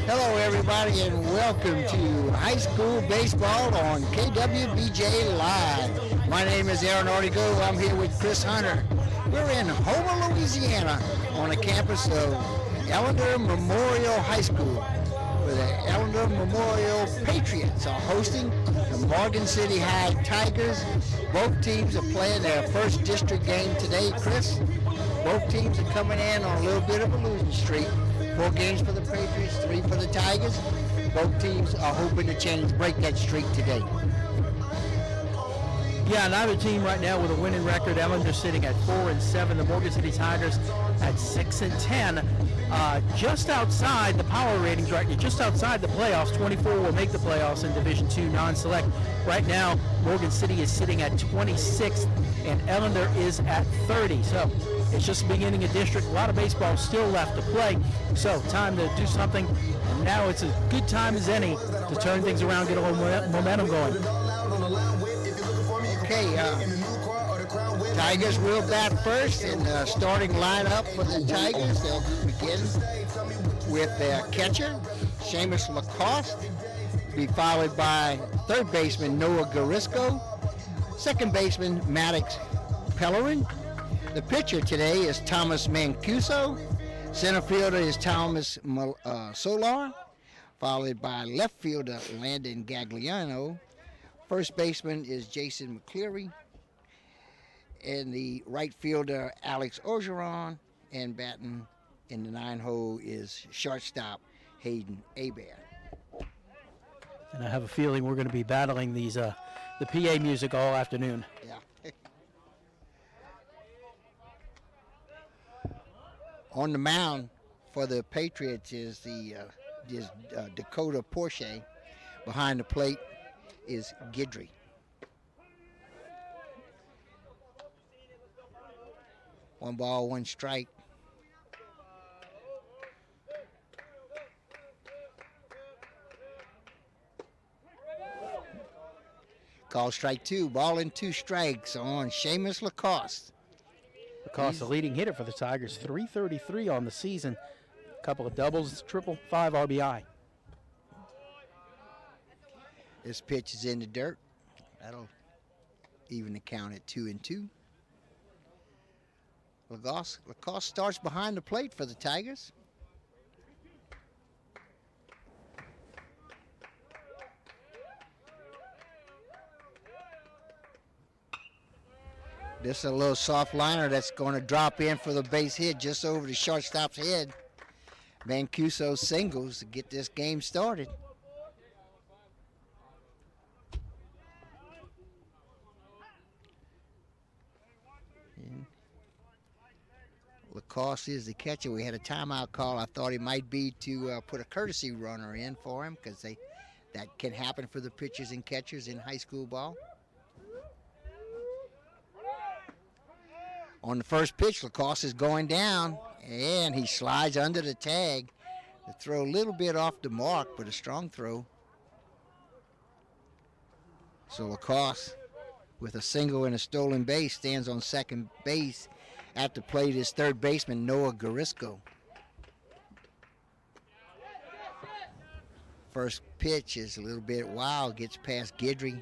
Hello, everybody, and welcome to high school baseball on KWBJ Live. My name is Aaron Ortigo. I'm here with Chris Hunter. We're in Houma, Louisiana, on the campus of Ellender Memorial High School, where the Ellender Memorial Patriots are hosting the Morgan City High Tigers. Both teams are playing their first district game today, Chris. Both teams are coming in on a little bit of a losing streak. 4 games for the Patriots, 3 for the Tigers. Both teams are hoping to break that streak today. Yeah, neither team right now with a winning record. Ellender sitting at 4-7. The Morgan City Tigers at 6-10. Just outside the power ratings right now, just outside the playoffs. 24 will make the playoffs in Division II non-select. Right now, Morgan City is sitting at 26th, and Ellender is at 30. So it's just the beginning of district. A lot of baseball still left to play. So time to do something. And now it's a good time as any to turn things around, get a little momentum going. Okay, Tigers will bat first in the starting lineup for the Tigers. They'll begin with their catcher, Seamus Lacoste, be followed by third baseman Noah Garisco, second baseman Maddox Pellerin. The pitcher today is Thomas Mancuso. Center fielder is Thomas Solar, followed by left fielder Landon Gagliano. First baseman is Jason McCleary. And the right fielder, Alex Orgeron. And batting in the 9-hole is shortstop Hayden Hebert. And I have a feeling we're going to be battling these the PA music all afternoon. Yeah. On the mound for the Patriots is Dakota Porsche. Behind the plate is Guidry. One ball, one strike. Call strike 2, ball and 2 strikes on Seamus Lacoste. Lacoste, the leading hitter for the Tigers, .333 on the season. A couple of doubles, triple, 5 RBI. This pitch is in the dirt. That'll even the count at 2-2. Lacoste starts behind the plate for the Tigers. This is a little soft liner that's going to drop in for the base hit just over the shortstop's head. Mancuso singles to get this game started. Lacoste is the catcher. We had a timeout call. I thought it might be to put a courtesy runner in for him because that can happen for the pitchers and catchers in high school ball. On the first pitch, Lacoste is going down, and he slides under the tag. The throw a little bit off the mark, but a strong throw. So Lacoste, with a single and a stolen base, stands on second base. At the plate is third baseman Noah Garisco. First pitch is a little bit wild, gets past Guidry.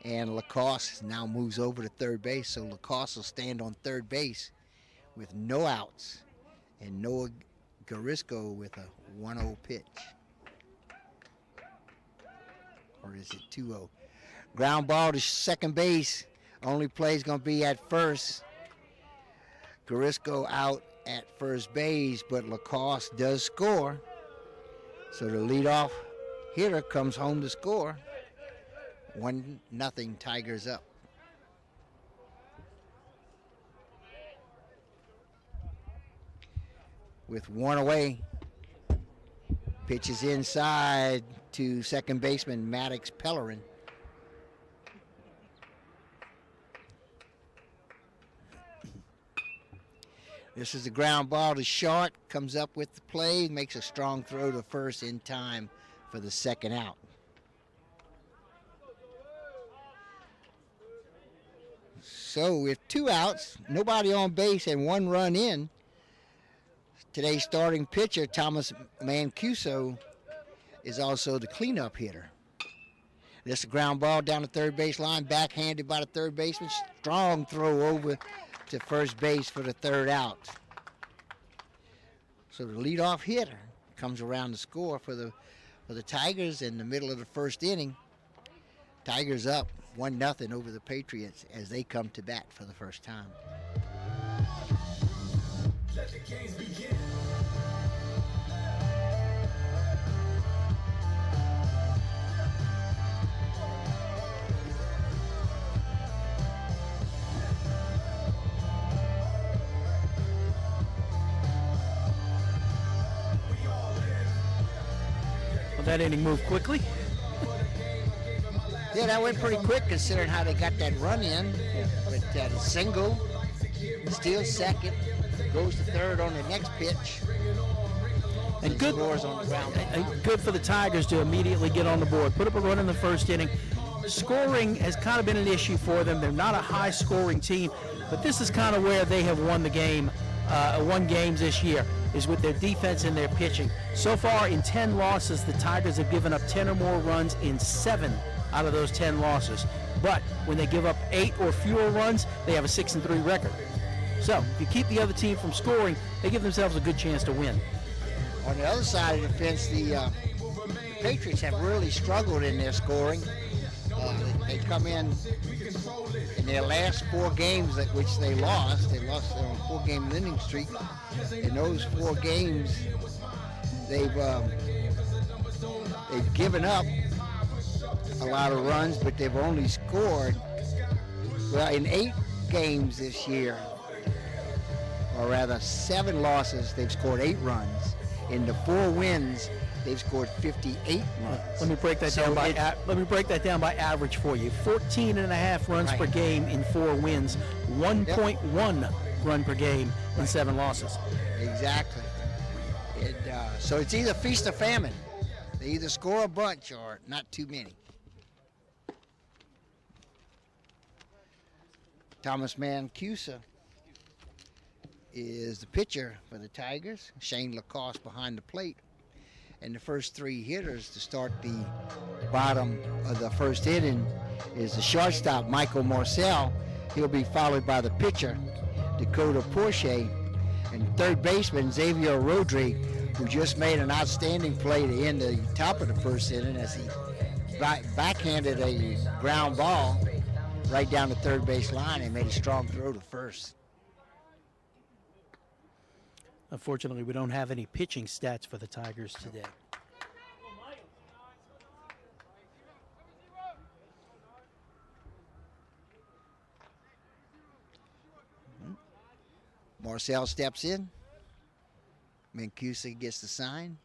And Lacoste now moves over to third base, so Lacoste will stand on third base with no outs. And Noah Garisco with a 1-0 pitch. Or is it 2-0? Ground ball to second base. Only play is going to be at first. Garisco out at first base, but Lacoste does score. So the leadoff hitter comes home to score. 1-0 Tigers up. With one away, pitches inside to second baseman Maddox Pellerin. This is the ground ball to short, comes up with the play, makes a strong throw to first in time for the second out. So with 2 outs, nobody on base, and 1 run in, today's starting pitcher, Thomas Mancuso, is also the cleanup hitter. This is a ground ball down the third base line, backhanded by the third baseman. Strong throw over to first base for the 3rd out. So the leadoff hitter comes around to score for the Tigers in the middle of the 1st inning. Tigers up 1-0 over the Patriots as they come to bat for the first time. Let the games begin. Well, that inning moved quickly. Yeah, that went pretty quick considering how they got that run in. But the single, steals second, goes to third on the next pitch. And good, scores on the ground. Good for the Tigers to immediately get on the board. Put up a run in the 1st inning. Scoring has kind of been an issue for them. They're not a high-scoring team, but this is kind of where they have won the game, won games this year, is with their defense and their pitching. So far in 10 losses, the Tigers have given up 10 or more runs in 7 out of those 10 losses. But when they give up 8 or fewer runs, they have a 6-3 record. So if you keep the other team from scoring, they give themselves a good chance to win. On the other side of the fence, the Patriots have really struggled in their scoring. They come in their last 4 games at which they lost. They lost on a 4-game winning streak. In those 4 games, they've given up a lot of runs, but they've only scored, well, in 8 games this year, or rather 7 losses, they've scored 8 runs. In the 4 wins, they've scored 58 runs. Let me break that down by average for you. 14.5 runs per game in 4 wins, 1.1 run per game in 7 losses. Exactly. So it's either feast or famine. They either score a bunch or not too many. Thomas Mancuso is the pitcher for the Tigers. Shane Lacoste behind the plate. And the first 3 hitters to start the bottom of the 1st inning is the shortstop, Michael Marcel. He'll be followed by the pitcher, Dakota Porsche, and third baseman, Xavier Rodriguez, who just made an outstanding play to end the top of the 1st inning as he backhanded a ground ball right down the third base line and made a strong throw to first. Unfortunately, we don't have any pitching stats for the Tigers today. Marcel steps in. Mancuso gets the sign.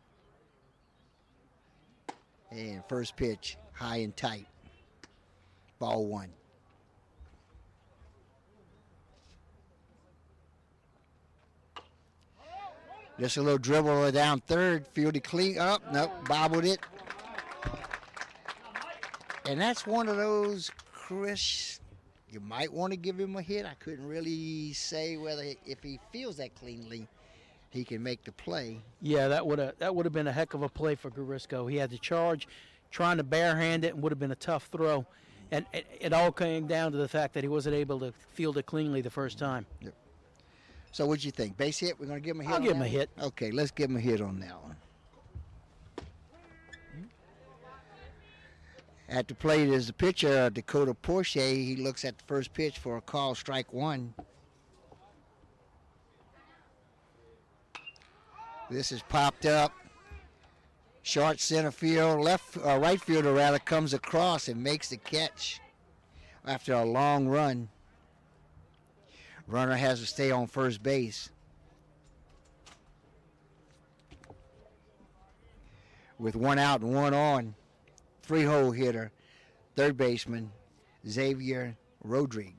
And first pitch, high and tight. Ball 1. Just a little dribble down third, fielded clean up, nope, bobbled it. And that's one of those, Chris, you might want to give him a hit. I couldn't really say whether, if he feels that cleanly, he can make the play. Yeah, that would have been a heck of a play for Garisco. He had the charge, trying to barehand it, and would have been a tough throw. And it all came down to the fact that he wasn't able to field it cleanly the first time. Yep. So what'd you think? Base hit? We're going to give him a hit? I'll give him a hit. Okay, let's give him a hit on that one. At the plate is the pitcher, Dakota Porsche. He looks at the first pitch for a call, strike 1. This is popped up. Short center field, right fielder rather, comes across and makes the catch after a long run. Runner has to stay on first base. With 1 out and 1 on, 3-hole hitter, third baseman, Xavier Rodriguez.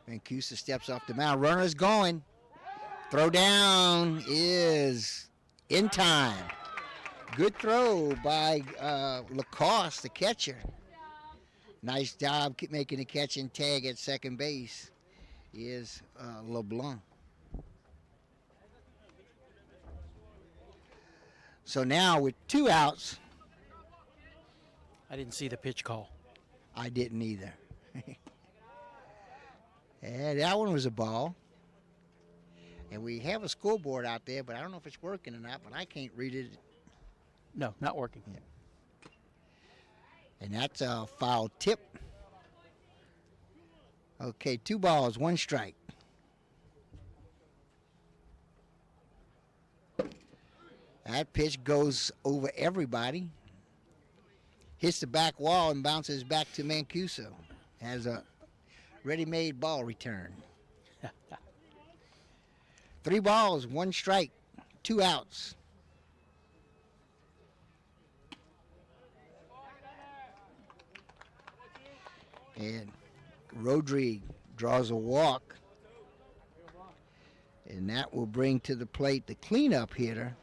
Mancuso steps off the mound. Runner's going. Throw down is in time. Good throw by Lacoste, the catcher. Nice job making the catch and tag at second base is LeBlanc. So now with 2 outs. I didn't see the pitch call. I didn't either. And that one was a ball. And we have a scoreboard out there, but I don't know if it's working or not, but I can't read it. No, not working. Yeah. And that's a foul tip. Okay, 2 balls, 1 strike. That pitch goes over everybody. Hits the back wall and bounces back to Mancuso. Has a ready-made ball return. 3 balls, 1 strike, 2 outs. And Rodrigue draws a walk. And that will bring to the plate the cleanup hitter,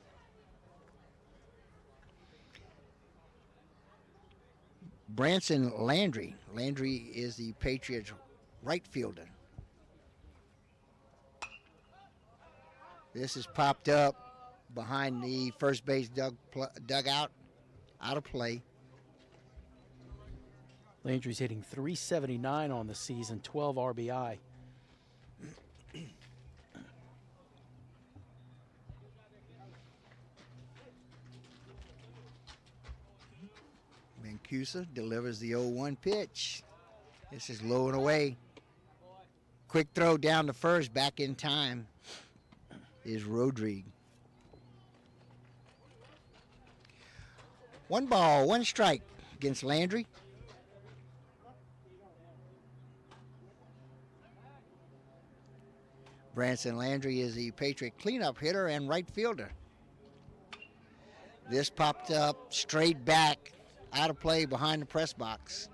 Branson Landry. Landry is the Patriots' right fielder. This is popped up behind the first base dugout, out of play. Landry's hitting .379 on the season, 12 RBI. Mancuso delivers the 0-1 pitch. This is low and away. Quick throw down to first, back in time is Rodrigue. 1 ball, 1 strike against Landry. Branson Landry is the Patriot cleanup hitter and right fielder. This popped up straight back, out of play behind the press box.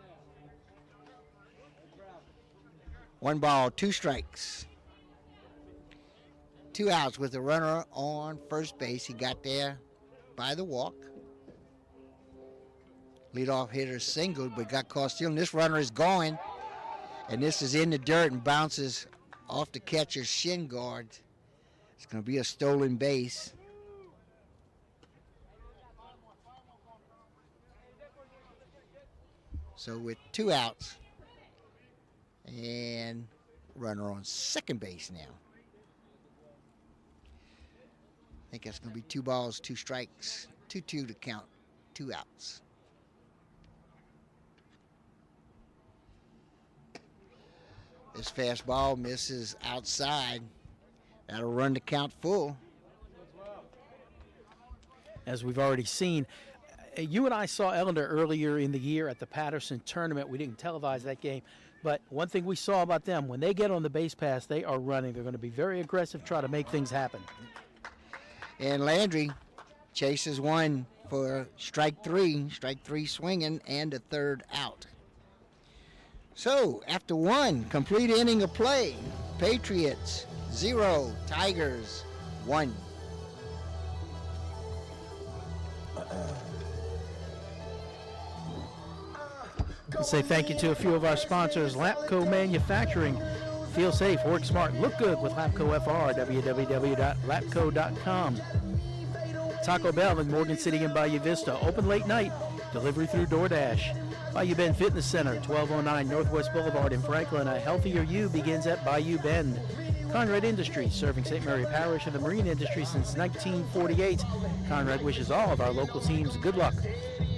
1 ball, 2 strikes. 2 outs with the runner on first base. He got there by the walk. Leadoff hitter singled, but got caught stealing. This runner is going, and this is in the dirt and bounces off the catcher's shin guard. It's going to be a stolen base. So with 2 outs and runner on second base now. I think that's going to be 2 balls, 2 strikes, 2-2 to count, 2 outs. This fastball misses outside. That'll run the count full. As we've already seen, you and I saw Ellender earlier in the year at the Patterson tournament. We didn't televise that game, but one thing we saw about them, when they get on the base pass, they are running. They're going to be very aggressive, try to make things happen. And Landry chases one for strike three swinging, and a 3rd out. So, after 1 complete inning of play, Patriots 0, Tigers 1. I'll say thank you to a few of our sponsors. Lapco Manufacturing. Feel safe, work smart, look good with Lapco FR. www.lapco.com. Taco Bell in Morgan City and Bayou Vista. Open late night. Delivery through DoorDash. Bayou Bend Fitness Center, 1209 Northwest Boulevard in Franklin. A healthier you begins at Bayou Bend. Conrad Industries, serving St. Mary Parish and the marine industry since 1948. Conrad wishes all of our local teams good luck.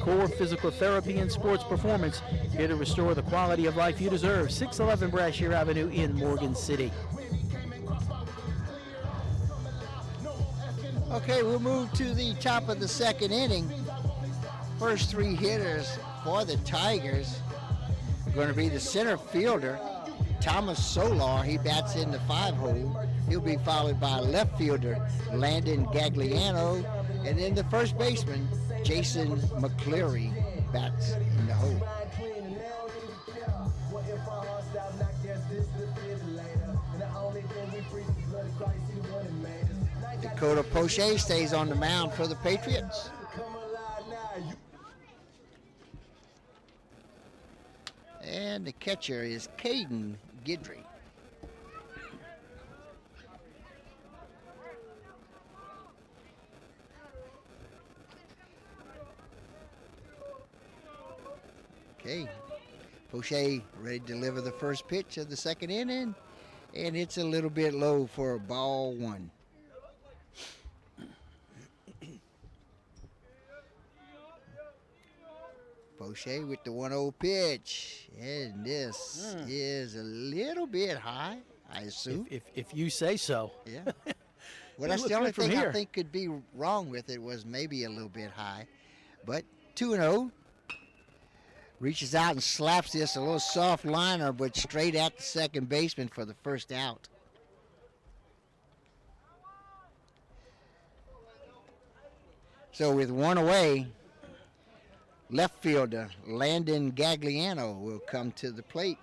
Core Physical Therapy and Sports Performance, here to restore the quality of life you deserve. 611 Brashear Avenue in Morgan City. Okay, we'll move to the top of the 2nd inning. First 3 hitters for the Tigers are going to be the center fielder, Thomas Solar. He bats in the 5-hole. He'll be followed by left fielder Landon Gagliano, and then the first baseman Jason McCleary bats in the hole. The Dakota Poche stays on the mound for the Patriots. And the catcher is Caden Guidry. Okay, Poche ready to deliver the first pitch of the second inning, and it's a little bit low for ball one. Poche with the 1-0 pitch, and this is a little bit high, I assume. If you say so. Yeah. Well, that's the only thing I think could be wrong with it was maybe a little bit high. But 2-0. Reaches out and slaps this, a little soft liner, but straight at the second baseman for the first out. So with one away, left fielder Landon Gagliano will come to the plate.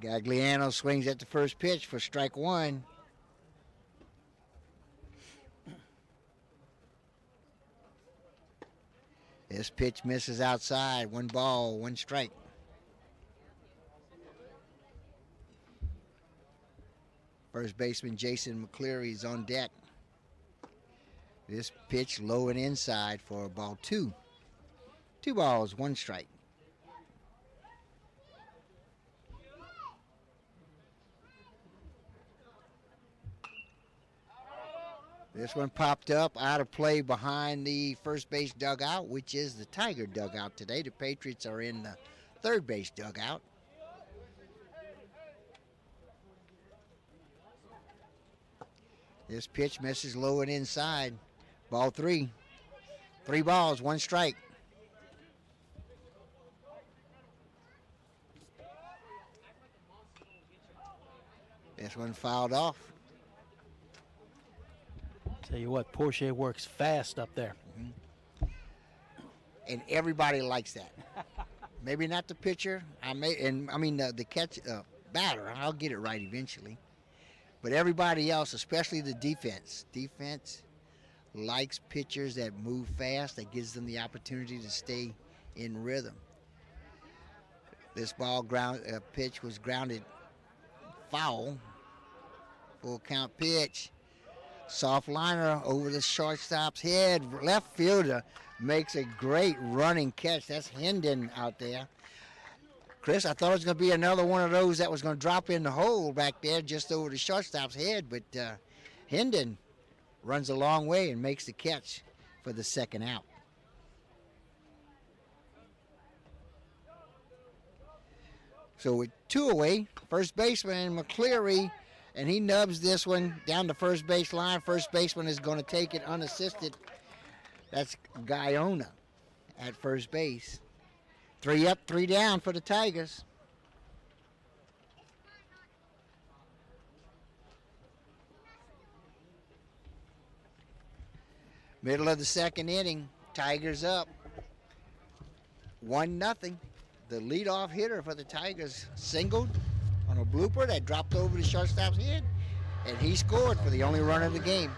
Gagliano swings at the first pitch for strike one. This pitch misses outside. 1 ball, 1 strike. First baseman Jason McCleary is on deck. This pitch low and inside for ball 2. 2 balls, 1 strike. This one popped up out of play behind the first base dugout, which is the Tiger dugout today. The Patriots are in the third base dugout. This pitch misses low and inside. Ball 3. 3 balls, 1 strike. This one fouled off. Tell you what, Porsche works fast up there. Mm-hmm. And everybody likes that. Maybe not the pitcher. The catch batter. I'll get it right eventually. But everybody else, especially the defense. Defense likes pitchers that move fast. That gives them the opportunity to stay in rhythm. This pitch was grounded foul. Full count pitch. Soft liner over the shortstop's head. Left fielder makes a great running catch. That's Hendon out there. Chris, I thought it was going to be another one of those that was going to drop in the hole back there just over the shortstop's head, but Hendon runs a long way and makes the catch for the second out. So with 2 away, first baseman McCleary, and he nubs this one down the first base line. First baseman is going to take it unassisted. That's Guyona at first base. 3 up, 3 down for the Tigers. Middle of the second inning, Tigers up 1-0. The leadoff hitter for the Tigers singled on a blooper that dropped over the shortstop's head, and he scored for the only run of the game.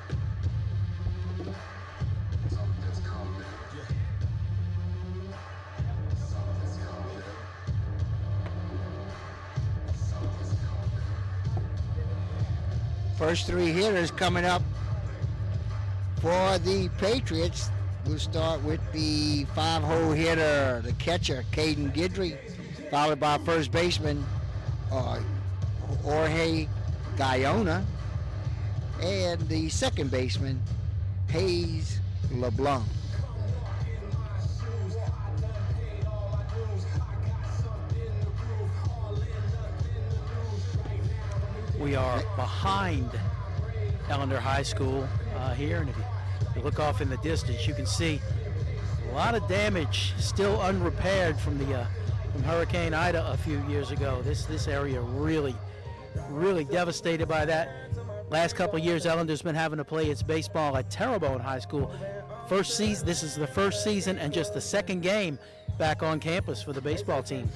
First 3 hitters coming up for the Patriots. We'll start with the 5-hole hitter, the catcher, Caden Guidry, followed by first baseman Jorge Guyona, and the second baseman, Hayes LeBlanc. We are behind Ellender High School here, and if you look off in the distance, you can see a lot of damage still unrepaired from Hurricane Ida a few years ago. This area really devastated by that. Last couple of years, Ellender's been having to play its baseball at Terrebonne High School. This is the first season and just the second game back on campus for the baseball team.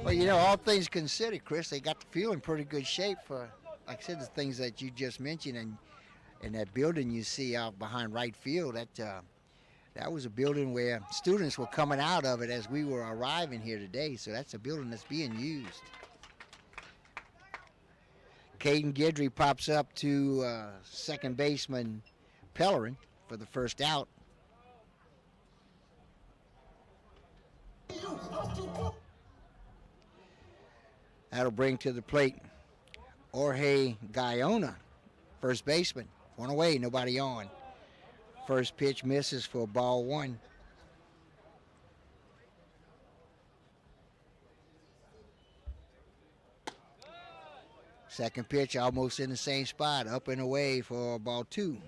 Well, you know, all things considered, Chris, they got the field in pretty good shape for, like I said, the things that you just mentioned. And in that building you see out behind right field, that was a building where students were coming out of it as we were arriving here today. So that's a building that's being used. Caden Guidry pops up to second baseman Pellerin for the first out. That'll bring to the plate Jorge Guyona, first baseman. One away, nobody on. First pitch misses for ball one. Second pitch almost in the same spot, up and away for ball two.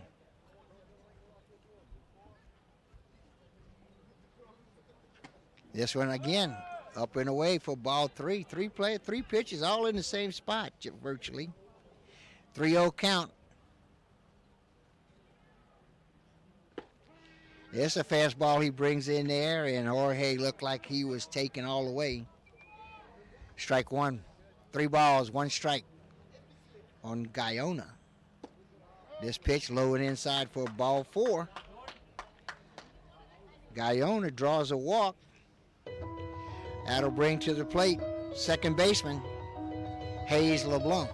This one again, up and away for ball three. Three pitches all in the same spot, virtually. 3-0 count. It's a fastball he brings in there, and Jorge looked like he was taken all the way. Strike one. 3 balls, 1 strike on Guyona. This pitch low and inside for ball 4. Guyona draws a walk. That'll bring to the plate second baseman Hayes LeBlanc.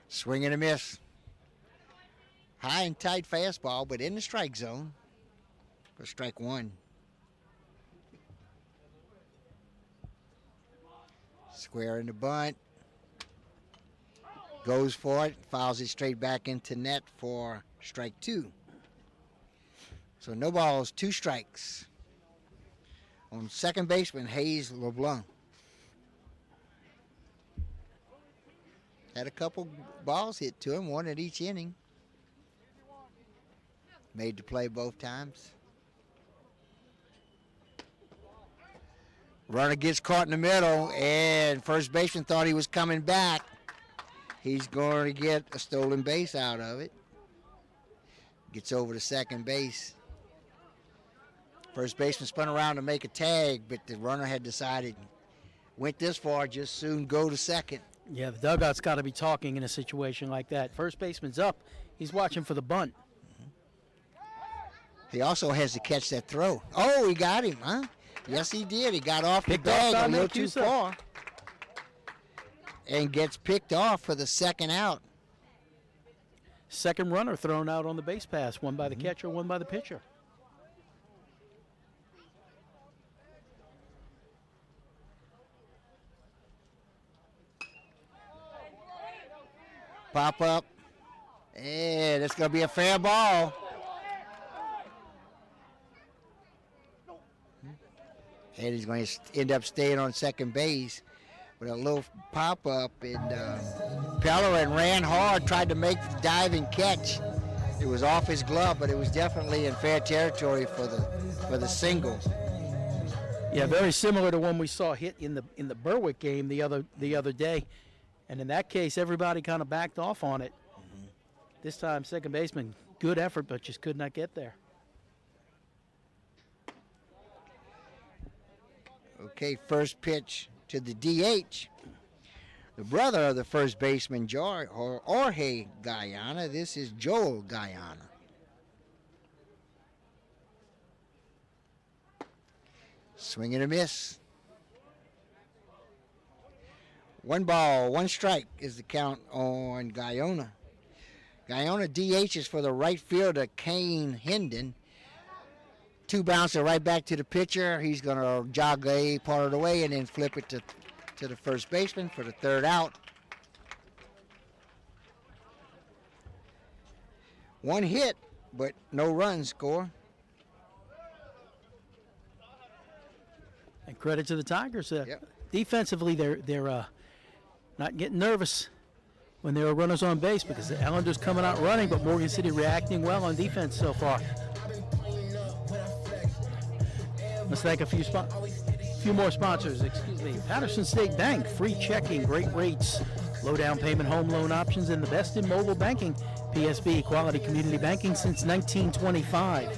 Swing and a miss. High and tight fastball, but in the strike zone for strike one. Square in the bunt. Goes for it, fouls it straight back into net for strike two. So no balls, 2 strikes on second baseman Hayes LeBlanc. Had a couple balls hit to him, 1 at each inning. Made the play both times. Runner gets caught in the middle, and first baseman thought he was coming back. He's going to get a stolen base out of it. Gets over to second base. First baseman spun around to make a tag, but the runner had decided, went this far, just soon go to second. Yeah, the dugout's got to be talking in a situation like that. First baseman's up. He's watching for the bunt. He also has to catch that throw. Oh, he got him, huh? Yes, he did. He got off the bag a little too far and gets picked off for the second out. Second runner thrown out on the base pass, one by the catcher, one by the pitcher. Pop up. And it's going to be a fair ball. And he's going to end up staying on second base with a little pop up. And Pellerin ran hard, tried to make the diving catch. It was off his glove, but it was definitely in fair territory for the single. Yeah, very similar to one we saw hit in the Berwick game the other day. And in that case, everybody kind of backed off on it. This time, second baseman, good effort, but just could not get there. Okay, first pitch to the DH. The brother of the first baseman, Jorge Guyana. This is Joel Guyana. Swing and a miss. 1 ball, 1 strike is the count on Guyana. Guyana DHs for the right fielder, Kane Hendon. 2 bouncer right back to the pitcher. He's going to jog a part of the way and then flip it to the first baseman for the third out. 1 hit, but no runs score. And credit to the Tigers. Yep. Defensively, they're not getting nervous when there are runners on base because the Ellender's coming out running, but Morgan City reacting well on defense so far. Let's thank a few few more sponsors, excuse me. Patterson State Bank, free checking, great rates, low down payment home loan options, and the best in mobile banking. PSB, quality community banking since 1925.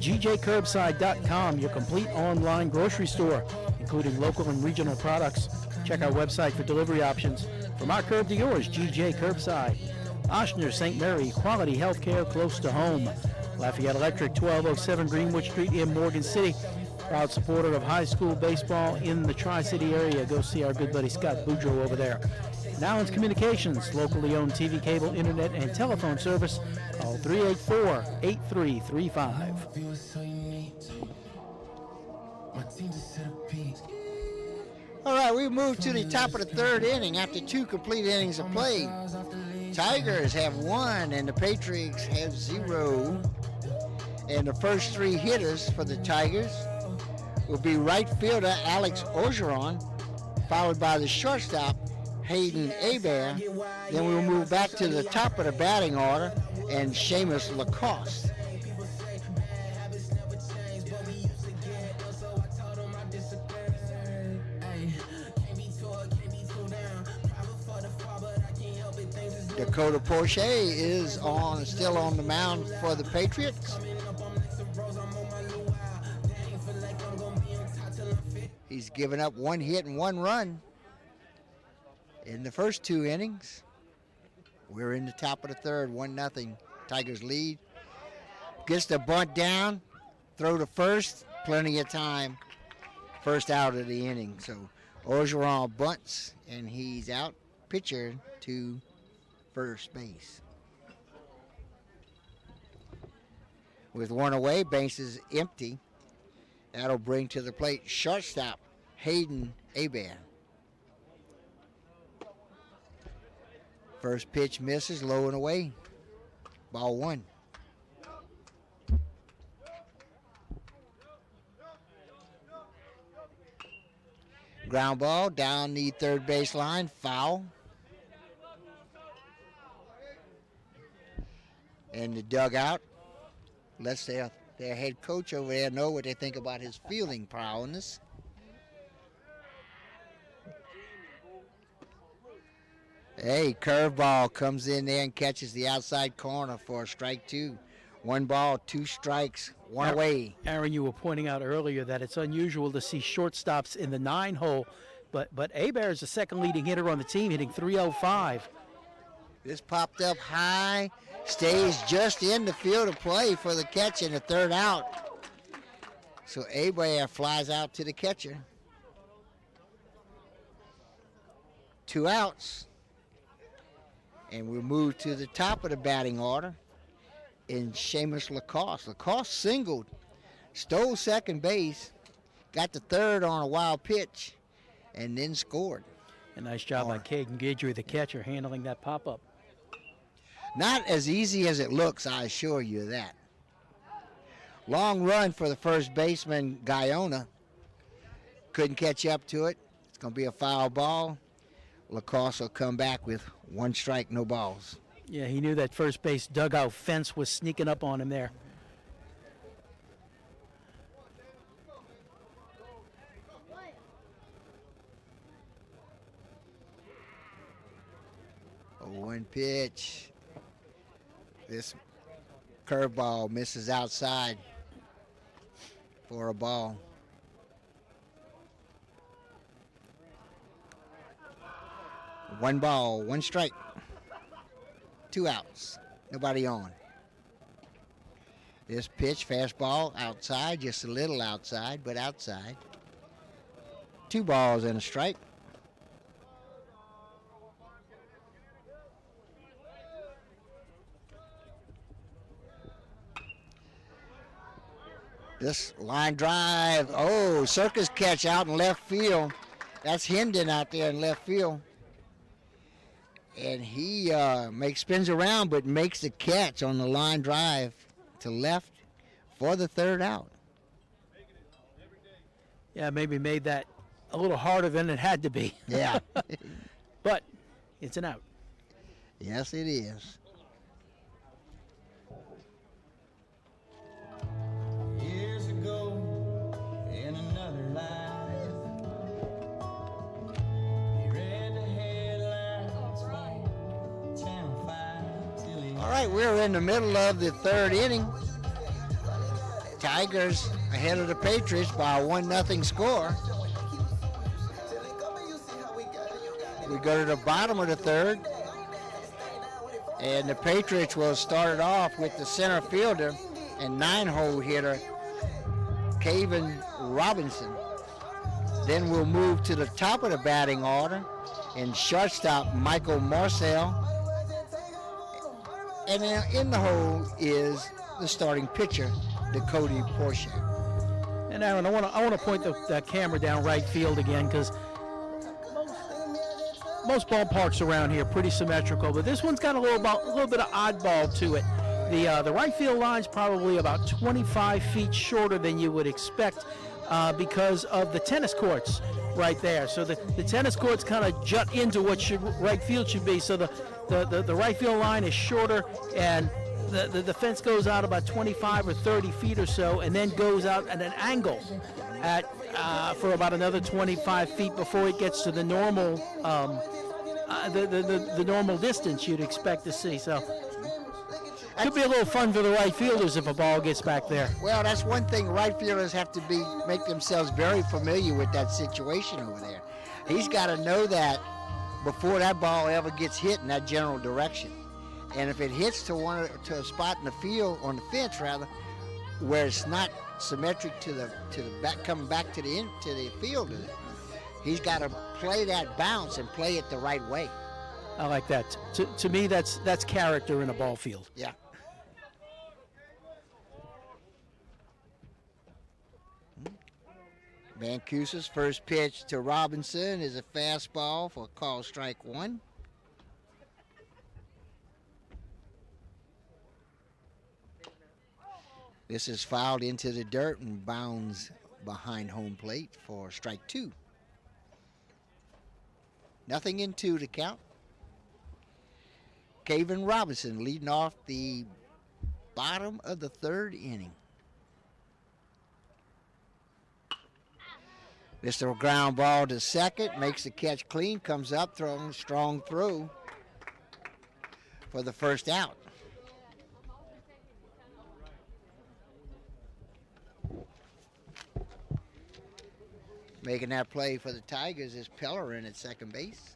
GJCurbside.com, your complete online grocery store, including local and regional products. Check our website for delivery options. From our curb to yours, GJ Curbside. Oshner St. Mary, quality health care close to home. Lafayette Electric, 1207 Greenwood Street in Morgan City. Proud supporter of high school baseball in the Tri-City area. Go see our good buddy Scott Boudreau over there. Nowlands Communications, locally owned TV, cable, internet, and telephone service. Call 384-8335. All right, we move to the top of the third inning after 2 complete innings of play. Tigers have 1 and the Patriots have 0. And the first 3 hitters for the Tigers will be right fielder Alex Orgeron, followed by the shortstop Hayden Hebert. Then we'll move back to the top of the batting order and Seamus Lacoste. Dakota Porcher is still on the mound for the Patriots. He's given up 1 hit and 1 run in the first 2 innings. We're in the top of the third, 1-0. Tigers lead. Gets the bunt down, throw to first, plenty of time. First out of the inning. So Orgeron bunts and he's out. Pitcher to first base. With 1 away, base is empty. That'll bring to the plate shortstop Hayden Hebert. First pitch misses, low and away. Ball 1. Ground ball down the third base line, foul. And the dugout lets their head coach over there know what they think about his fielding prowess. Hey, curveball comes in there and catches the outside corner for strike 2. 1 ball, 2 strikes, 1 away. Aaron, you were pointing out earlier that it's unusual to see shortstops in the 9 hole, but Hebert is the second leading hitter on the team, hitting .305. This popped up high, stays just in the field of play for the catch in the third out. So Hebert flies out to the catcher. 2 outs. And we'll move to the top of the batting order in Seamus Lacoste. Lacoste singled, stole second base, got the third on a wild pitch, and then scored. A nice job by Caden Guidry, the catcher, handling that pop-up. Not as easy as it looks, I assure you that. Long run for the first baseman, Guyona. Couldn't catch up to it. It's going to be a foul ball. Lacoste will come back with 1 strike, no balls. Yeah, he knew that first base dugout fence was sneaking up on him there. A 1 pitch. This curveball misses outside for a ball. One ball, 1 strike, 2 outs, nobody on. This pitch, fastball, outside, just a little outside, but outside. 2 balls and a strike. This line drive, circus catch out in left field. That's Hendon out there in left field. And he spins around but makes the catch on the line drive to left for the third out. Yeah, maybe made that a little harder than it had to be. Yeah. But it's an out. Yes, it is. Years ago, in another life, right, we're in the middle of the third inning. Tigers ahead of the Patriots by a 1-0 score. We go to the bottom of the third, and the Patriots will start it off with the center fielder and 9-hole hitter, Kevin Robinson. Then we'll move to the top of the batting order, and shortstop Michael Marcel. And then in the hole is the starting pitcher, Dakota Porsche. And Aaron, I want to point the camera down right field again, because most ballparks around here are pretty symmetrical, but this one's got a little bit of oddball to it. The right field line's probably about 25 feet shorter than you would expect because of the tennis courts right there. So the tennis courts kind of jut into what right field should be. So the right field line is shorter, and the fence goes out about 25 or 30 feet or so, and then goes out at an angle for about another 25 feet before it gets to the normal the normal distance you'd expect to see. So could be a little fun for the right fielders if a ball gets back there. Well, that's one thing right fielders have to make themselves very familiar with that situation over there. He's got to know that before that ball ever gets hit in that general direction. And if it hits to a spot in the field, on the fence rather, where it's not symmetric to the back, coming back to the fielder, he's got to play that bounce and play it the right way. I like that. To me, that's character in a ball field. Yeah. Mancusa's first pitch to Robinson is a fastball for call strike one. This is fouled into the dirt and bounds behind home plate for strike two. 0-2 to count. Kevin Robinson leading off the bottom of the third inning. This little ground ball to second, makes the catch clean, comes up, throwing strong throw for the first out. Making that play for the Tigers is Pellerin at second base.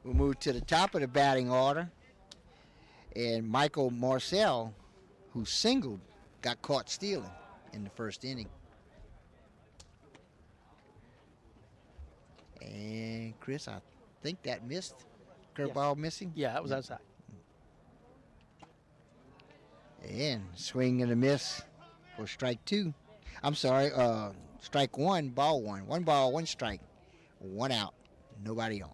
We'll move to the top of the batting order, and Michael Marcel, who singled, got caught stealing in the first inning. And Chris, I think that missed. Curveball missing? Yeah, that was outside. And swing and a miss for strike two. I'm sorry, strike one, ball one. 1 ball, 1 strike, 1 out, nobody on.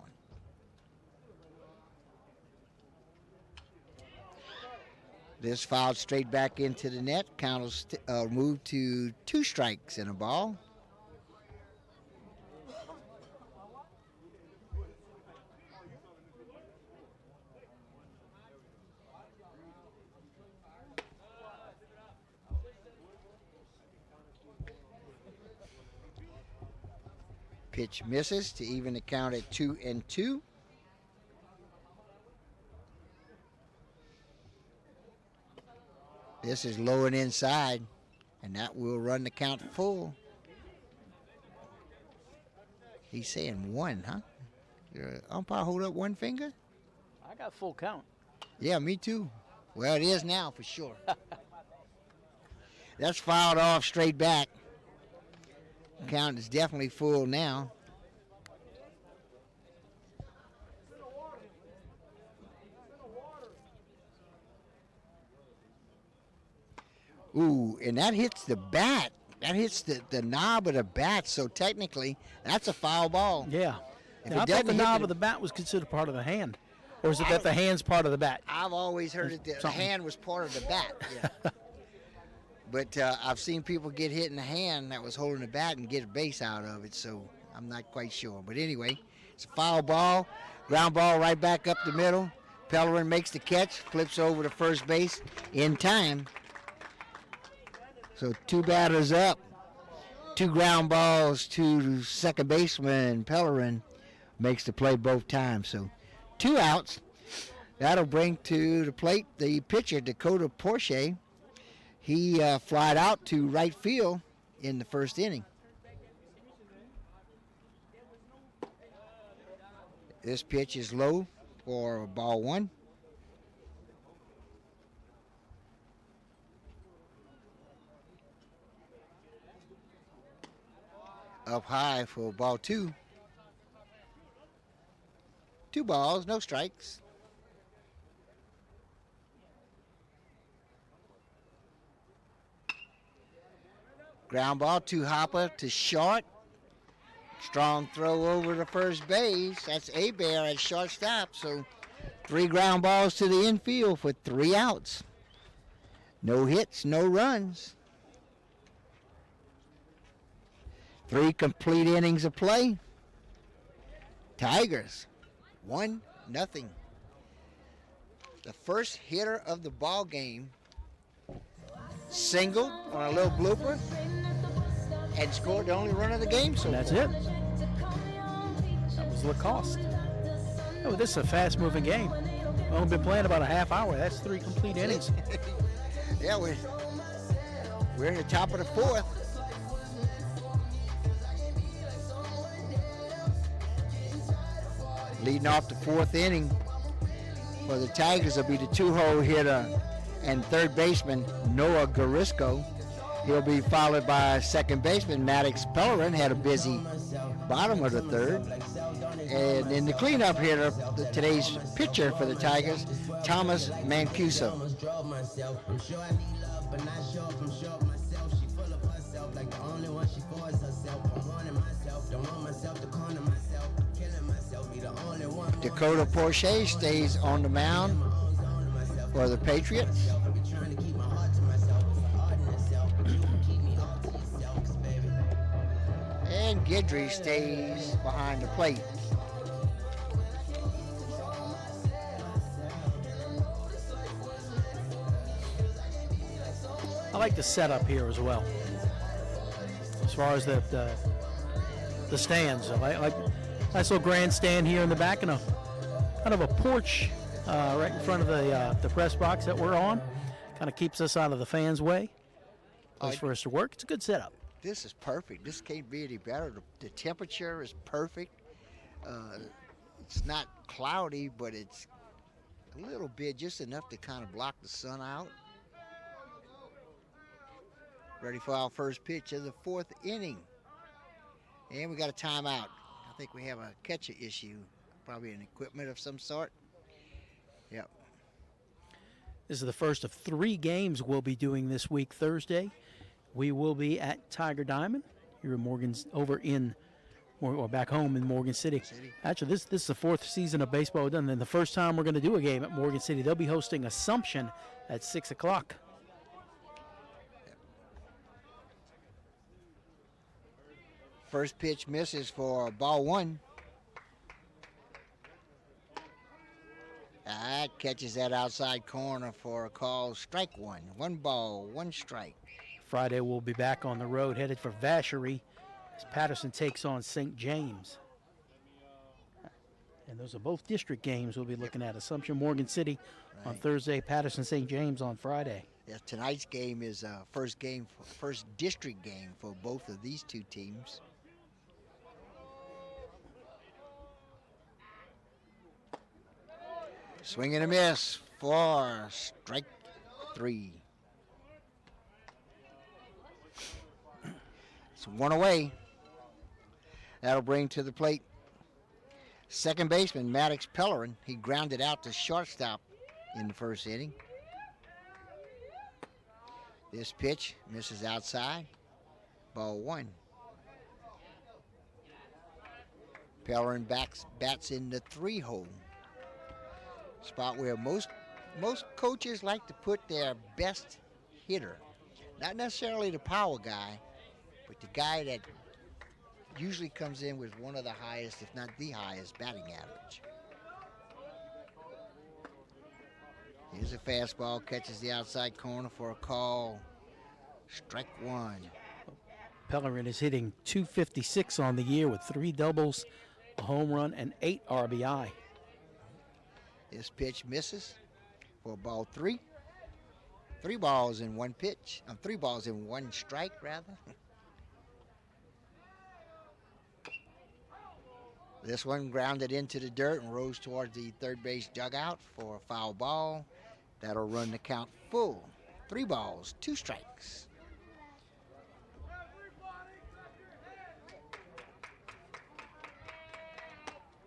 This fouled straight back into the net. Count will move to 2 strikes and a ball. Pitch misses to even the count at 2-2. This is low and inside, and that will run the count full. He's saying 1, huh? Your umpire hold up 1 finger? I got full count. Yeah, me too. Well, it is now for sure. That's fouled off straight back. Count is definitely full now. Ooh, and that hits the bat. That hits the knob of the bat, so technically that's a foul ball. Yeah. Now, I thought the knob of the bat was considered part of the hand. Or is it that the hand's part of the bat? I've always heard that the hand was part of the bat. Yeah. But I've seen people get hit in the hand that was holding the bat and get a base out of it, so I'm not quite sure. But anyway, it's a foul ball. Ground ball right back up the middle. Pellerin makes the catch, flips over to first base in time. So 2 batters up, 2 ground balls to second baseman Pellerin makes the play both times. So 2 outs. That'll bring to the plate the pitcher, Dakota Porsche. He flied out to right field in the first inning. This pitch is low for ball 1. Up high for ball 2. 2 balls, no strikes. Ground ball to Hopper to short. Strong throw over to first base. That's Bear at shortstop. So 3 ground balls to the infield for 3 outs. No hits, no runs. 3 complete innings of play. Tigers 1-0. The first hitter of the ball game singled on a little blooper and scored the only run of the game. So that's it. That was Lacoste. Oh, this is a fast-moving game. We've only been playing about a half hour. That's 3 complete innings. Yeah, we're in the top of the 4th. Leading off the 4th inning for the Tigers will be the 2-hole hitter and third baseman Noah Garisco. He'll be followed by second baseman Maddox Pellerin. Had a busy bottom of the 3rd. And in the cleanup hitter, today's pitcher for the Tigers, Thomas Mancuso. Dakota Porsche stays on the mound for the Patriots. And Guidry stays behind the plate. I like the setup here as well. As far as the stands, I like nice little grandstand here in the back and a kind of a porch right in front of the press box that we're on. Kind of keeps us out of the fans' way. Place for us to work. It's a good setup. This is perfect. This can't be any better. The temperature is perfect. It's not cloudy, but it's a little bit, just enough to kind of block the sun out. Ready for our first pitch of the 4th inning. And we got a timeout. I think we have a catcher issue, probably an equipment of some sort. Yep. This is the first of 3 games we'll be doing this week, Thursday. We will be at Tiger Diamond here in back home in Morgan City. Actually, this is the 4th season of baseball we've done. And the first time we're going to do a game at Morgan City. They'll be hosting Assumption at 6 o'clock. First pitch misses for ball 1. That catches that outside corner for a call, strike 1. 1 ball, 1 strike. Friday we'll be back on the road, headed for Vacherie as Patterson takes on St. James. And those are both district games we'll be looking at. Assumption, Morgan City on Thursday, Patterson, St. James on Friday. Yeah, tonight's game is first district game for both of these 2 teams. Swing and a miss for strike 3. It's 1 away. That'll bring to the plate second baseman Maddox Pellerin. He grounded out to shortstop in the first inning. This pitch misses outside. Ball 1. Pellerin bats in the 3-hole. Spot where most coaches like to put their best hitter. Not necessarily the power guy, but the guy that usually comes in with one of the highest, if not the highest, batting average. Here's a fastball, catches the outside corner for a call. Strike 1. Pellerin is hitting .256 on the year with 3 doubles, a home run, and 8 RBI. This pitch misses for ball 3. 3 balls in 1 pitch. 3 balls in 1 strike, rather. This one grounded into the dirt and rose towards the third base dugout for a foul ball. That'll run the count full. 3 balls, 2 strikes.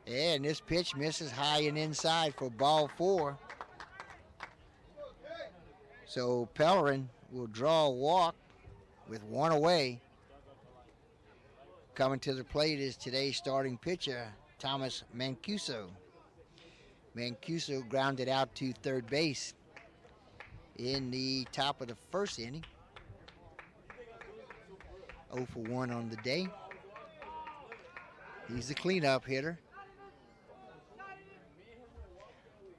And this pitch misses high and inside for ball 4. So Pellerin will draw a walk with 1 away. Coming to the plate is today's starting pitcher, Thomas Mancuso. Mancuso grounded out to third base in the top of the first inning. 0 for 1 on the day. He's the cleanup hitter.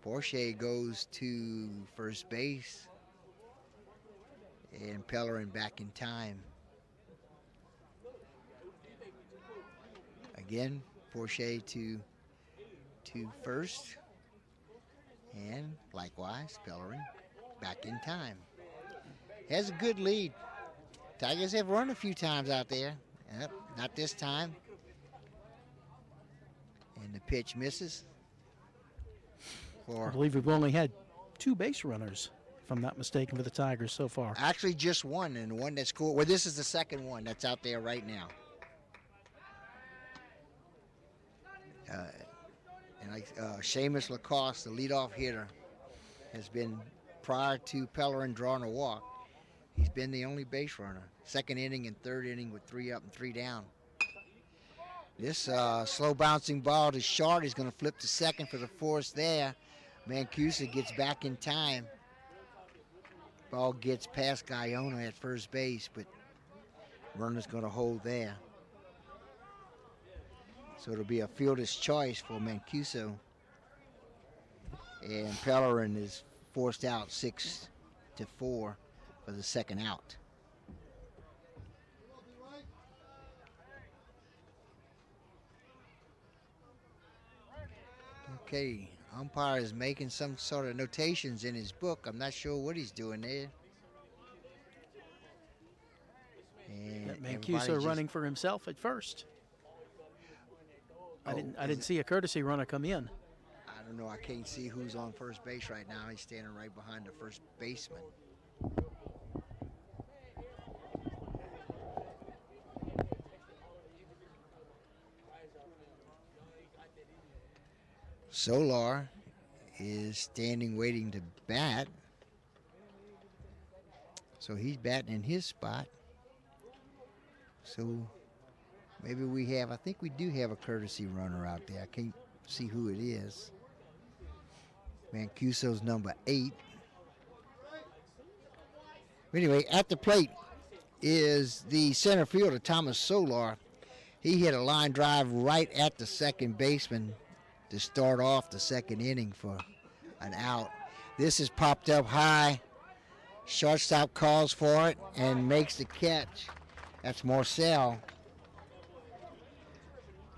Porsche goes to first base. And Pellerin back in time. Again, Porsche to first. And likewise, Pellerin back in time. Has a good lead. Tigers have run a few times out there. Yep, not this time. And the pitch misses. I believe we've only had 2 base runners, if I'm not mistaken, for the Tigers so far. Actually, just 1, and the one that scored. Well, this is the second one that's out there right now. Seamus Lacoste, the leadoff hitter, has been, prior to Pellerin drawing a walk, he's been the only base runner. Second inning and third inning with 3 up and 3 down. This slow bouncing ball to short. He's going to flip to second for the force there. Mancuso gets back in time. Ball gets past Guyona at first base, but runner's going to hold there. So it'll be a fielder's choice for Mancuso. And Pellerin is forced out 6-4 for the second out. Okay, umpire is making some sort of notations in his book. I'm not sure what he's doing there. And Mancuso running for himself at first. I didn't see a courtesy runner come in. I don't know. I can't see who's on first base right now. He's standing right behind the first baseman. Solar is standing waiting to bat. So he's batting in his spot. So maybe we have, I think we do have a courtesy runner out there. I can't see who it is. Mancuso's number 8. Anyway, at the plate is the center fielder, Thomas Solar. He hit a line drive right at the second baseman to start off the second inning for an out. This is popped up high. Shortstop calls for it and makes the catch. That's Marcel.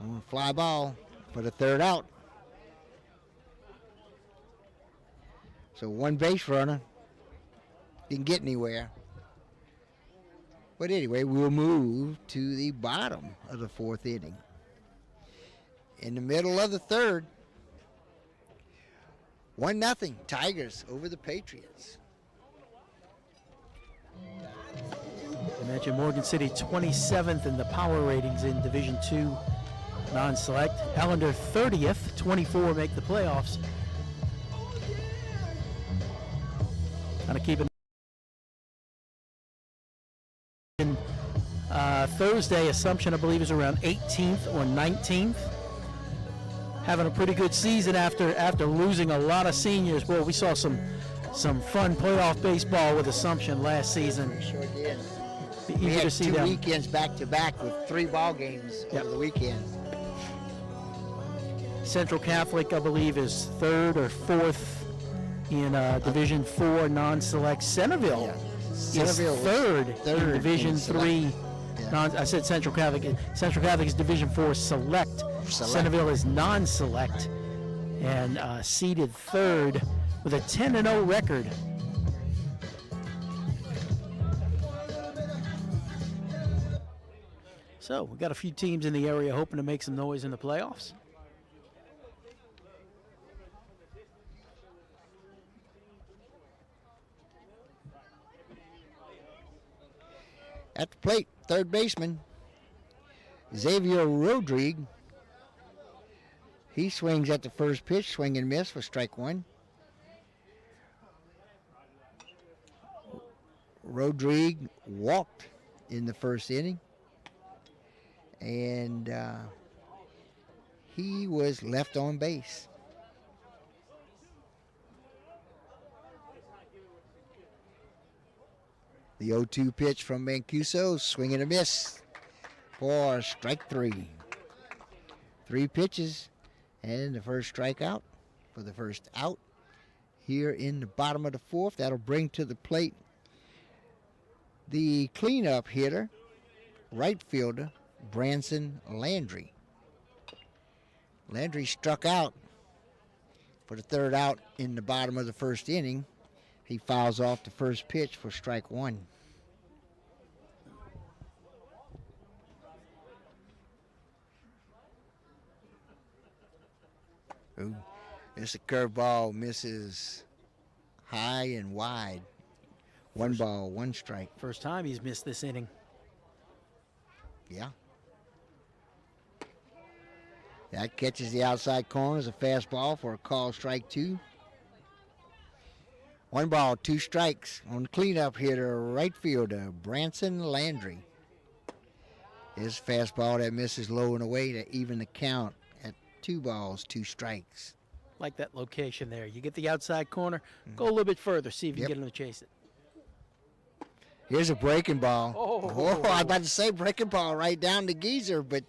On a fly ball for the third out. So one base runner didn't get anywhere. But anyway, we'll move to the bottom of the fourth inning. In the middle of the third, 1-0 Tigers over the Patriots. I mentioned Morgan City 27th in the power ratings in Division II non-select. Ellender 30th, 24 make the playoffs. Kind of keeping Thursday, Assumption I believe is around 18th or 19th. Having a pretty good season after losing a lot of seniors. Boy, we saw some fun playoff baseball with Assumption last season. We sure did. We had to see 2 them. weekends back-to-back with 3 ball games over the weekend. Central Catholic, I believe, is 3rd or 4th in Division 4 non-select. Centerville is 3rd in Division 3 Yeah. I said Central Catholic. Central Catholic is Division IV Select. Centerville is non-select, and seeded third with a 10-0 record. So we've got a few teams in the area hoping to make some noise in the playoffs. At the plate, third baseman, Xavier Rodrigue. He swings at the first pitch, swing and miss for strike one. Rodrigue walked in the first inning, and he was left on base. The 0-2 pitch from Mancuso, swing and a miss for strike three. 3 pitches and the first strikeout for the first out here in the bottom of the fourth. That'll bring to the plate the cleanup hitter, right fielder, Branson Landry. Landry struck out for the third out in the bottom of the first inning. He fouls off the first pitch for strike one. Ooh, it's a curveball, misses high and wide. One ball, one strike. First time he's missed this inning. Yeah. That catches the outside corner as a fastball for a call strike two. 1 ball, 2 strikes on the cleanup hitter, right fielder, Branson Landry. His fastball that misses low and away to even the count at 2 balls, 2 strikes. Like that location there. You get the outside corner, go a little bit further, see if you get him to chase it. Here's a breaking ball. Oh, I was about to say breaking ball right down the geezer, but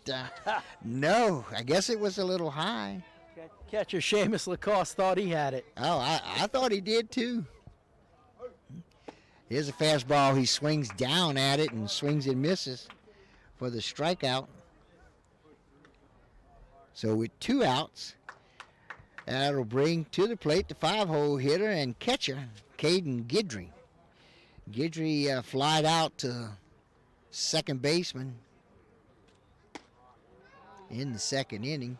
no, I guess it was a little high. Catcher Seamus Lacoste thought he had it. Oh, I thought he did too. Here's a fastball. He swings down at it and swings and misses for the strikeout. So with 2 outs, that'll bring to the plate the 5-hole hitter and catcher, Caden Guidry. Guidry flied out to second baseman in the second inning.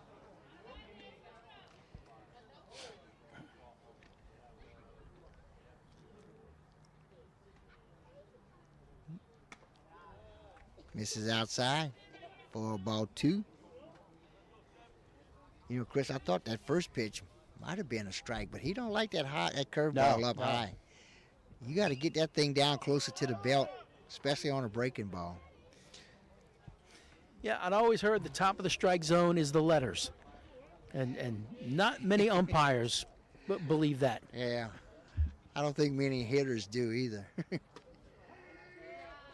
Misses outside for ball 2. You know, Chris, I thought that first pitch might have been a strike, but he don't like that curveball up high. You got to get that thing down closer to the belt, especially on a breaking ball. Yeah, I'd always heard the top of the strike zone is the letters, and not many umpires believe that. Yeah, I don't think many hitters do either.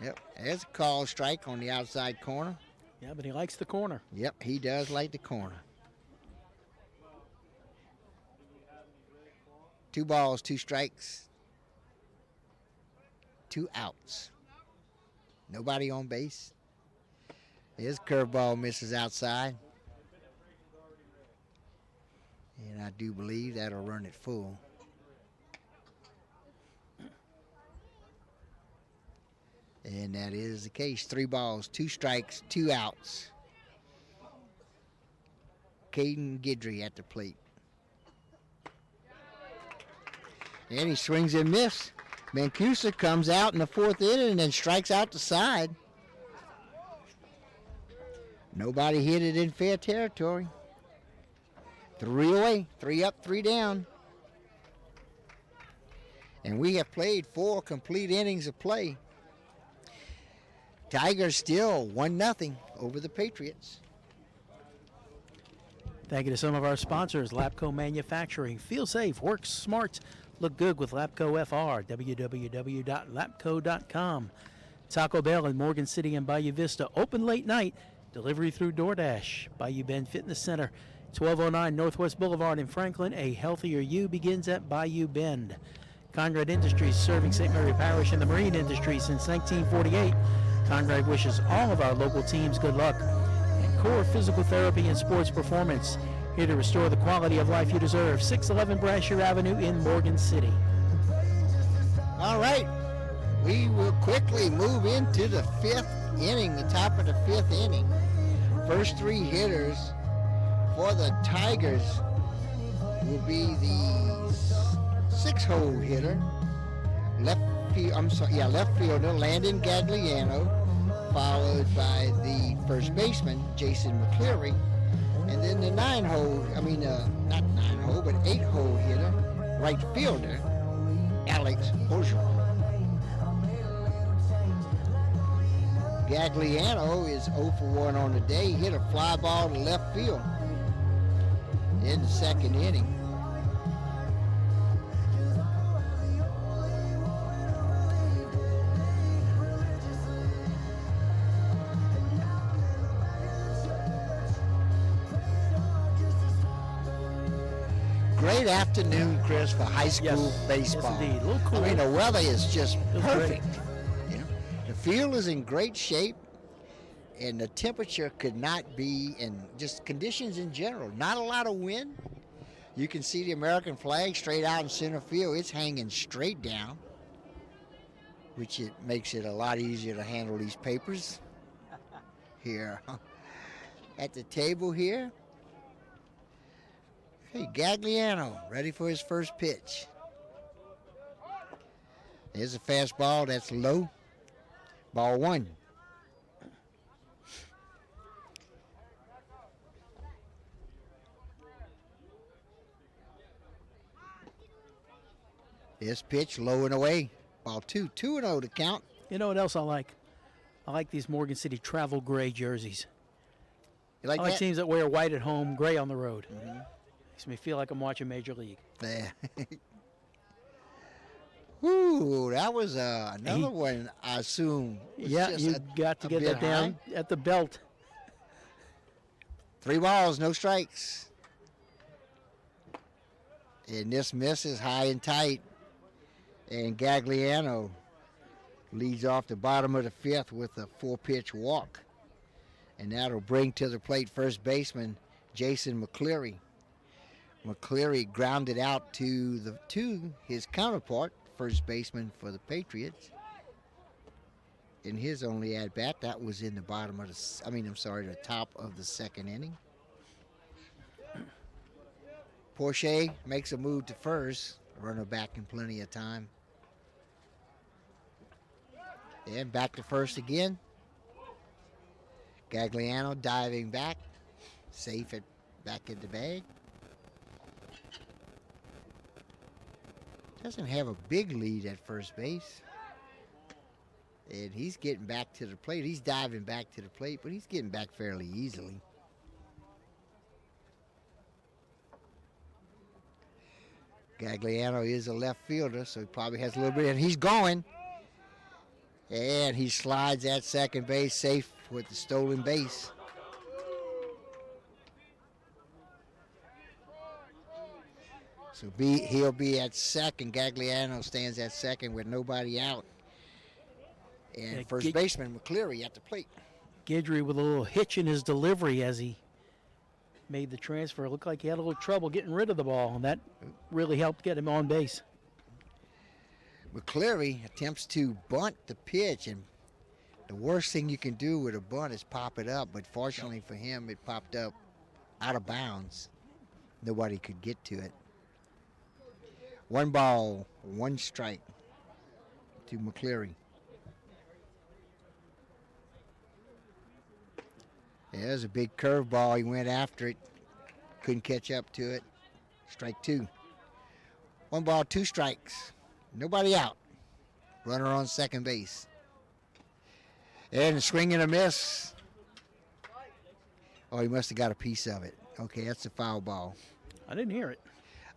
Yep, there's a call strike on the outside corner. Yeah, but he likes the corner. Yep, he does like the corner. 2 balls, 2 strikes, 2 outs. Nobody on base. His curveball misses outside. And I do believe that'll run it full. And that is the case. 3 balls, 2 strikes, 2 outs. Caden Guidry at the plate. And he swings and misses. Mancuso comes out in the 4th inning and then strikes out the side. Nobody hit it in fair territory. 3 away, 3 up, 3 down. And we have played 4 complete innings of play. Tigers still 1-0 over the Patriots. Thank you to some of our sponsors. Lapco Manufacturing. Feel safe, work smart, look good with Lapco FR. www.lapco.com. Taco Bell in Morgan City and Bayou Vista. Open late night. Delivery through DoorDash. Bayou Bend Fitness Center. 1209 Northwest Boulevard in Franklin. A healthier you begins at Bayou Bend. Conrad Industries, serving St. Mary Parish and the marine industry since 1948. Conrad wishes all of our local teams good luck and core physical therapy and sports performance. Here to restore the quality of life you deserve. 611 Brashear Avenue in Morgan City. All right. We will quickly move into the 5th inning, the top of the 5th inning. First 3 hitters for the Tigers will be the 6-hole hitter, left fielder Landon Gagliano, followed by the first baseman Jason McCleary, and then the 8-hole hitter, right fielder Alex Ogeron. Gagliano is 0 for 1 on the day. He hit a fly ball to left field in the 2nd inning. Great afternoon, Chris, for high school baseball. Yes, indeed. A little cool. I mean, the weather is just perfect. Great. The field is in great shape, and the temperature could not be, and just conditions in general. Not a lot of wind. You can see the American flag straight out in center field. It's hanging straight down, which it makes it a lot easier to handle these papers here at the table here. Hey, Gagliano, ready for his first pitch. There's a fastball that's low. Ball 1. This pitch low and away. Ball 2. 2-0 to count. You know what else I like? I like these Morgan City travel gray jerseys. You like I like that? teams that wear white at home, gray on the road. Mm-hmm. Makes me feel like I'm watching Major League. Yeah. Ooh, that was another one, I assume. Yeah, you got to get that down at the belt. 3 balls, no strikes. And this miss is high and tight. And Gagliano leads off the bottom of the 5th with a 4-pitch walk. And that'll bring to the plate first baseman Jason McCleary. McCleary grounded out to his counterpart, first baseman for the Patriots. In his only at-bat, that was in the the top of the 2nd inning. Porsche makes a move to first, runner back in plenty of time. And back to first again. Gagliano diving back, safe back in the bag. Doesn't have a big lead at first base. And he's getting back to the plate. He's diving back to the plate, but he's getting back fairly easily. Gagliano is a left fielder, so he probably has a little bit, and he's going. And he slides at second base, safe with the stolen base. So he'll be at second. Gagliano stands at second with nobody out. And first baseman McCleary at the plate. Guidry with a little hitch in his delivery as he made the transfer. It looked like he had a little trouble getting rid of the ball, and that really helped get him on base. McCleary attempts to bunt the pitch, and the worst thing you can do with a bunt is pop it up, but fortunately for him, it popped up out of bounds. Nobody could get to it. 1 ball, 1 strike to McCleary. There's a big curveball. He went after it. Couldn't catch up to it. Strike 2. 1 ball, 2 strikes. Nobody out. Runner on second base. And a swing and a miss. Oh, he must have got a piece of it. Okay, that's a foul ball. I didn't hear it.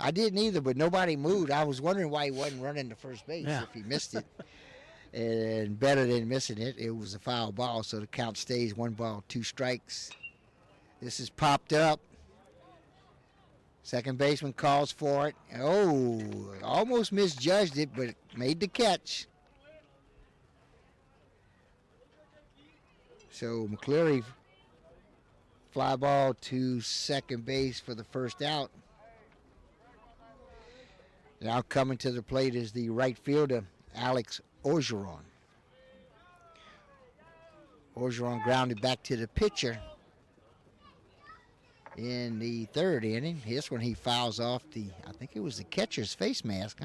I didn't either, but nobody moved. I was wondering why he wasn't running to first base if he missed it. And better than missing it, it was a foul ball, so the count stays 1 ball, 2 strikes. This is popped up. Second baseman calls for it. Oh, almost misjudged it, but made the catch. So McCleary fly ball to second base for the first out. Now coming to the plate is the right fielder, Alex Orgeron. Orgeron grounded back to the pitcher in the third inning. This one he fouls off I think it was the catcher's face mask,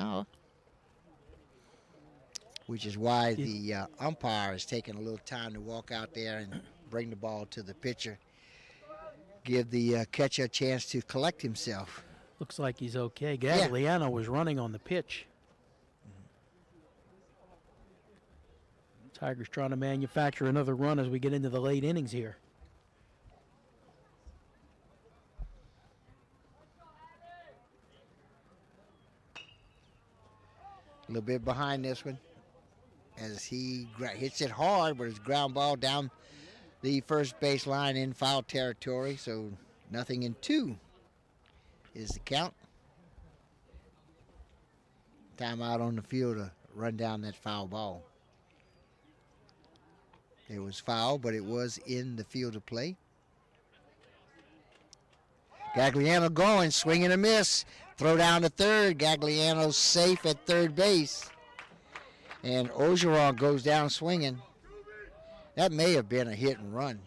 which is why the umpire is taking a little time to walk out there and bring the ball to the pitcher. Give the catcher a chance to collect himself. Looks like he's okay. Gagliano was running on the pitch. Tigers trying to manufacture another run as we get into the late innings here. A little bit behind this one as he hits it hard, but it's ground ball down the first base line in foul territory, so 0-2 is the count. Timeout on the field to run down that foul ball. It was foul, but it was in the field of play. Gagliano going, swing and a miss. Throw down to third. Gagliano's safe at third base. And Orgeron goes down swinging. That may have been a hit and run.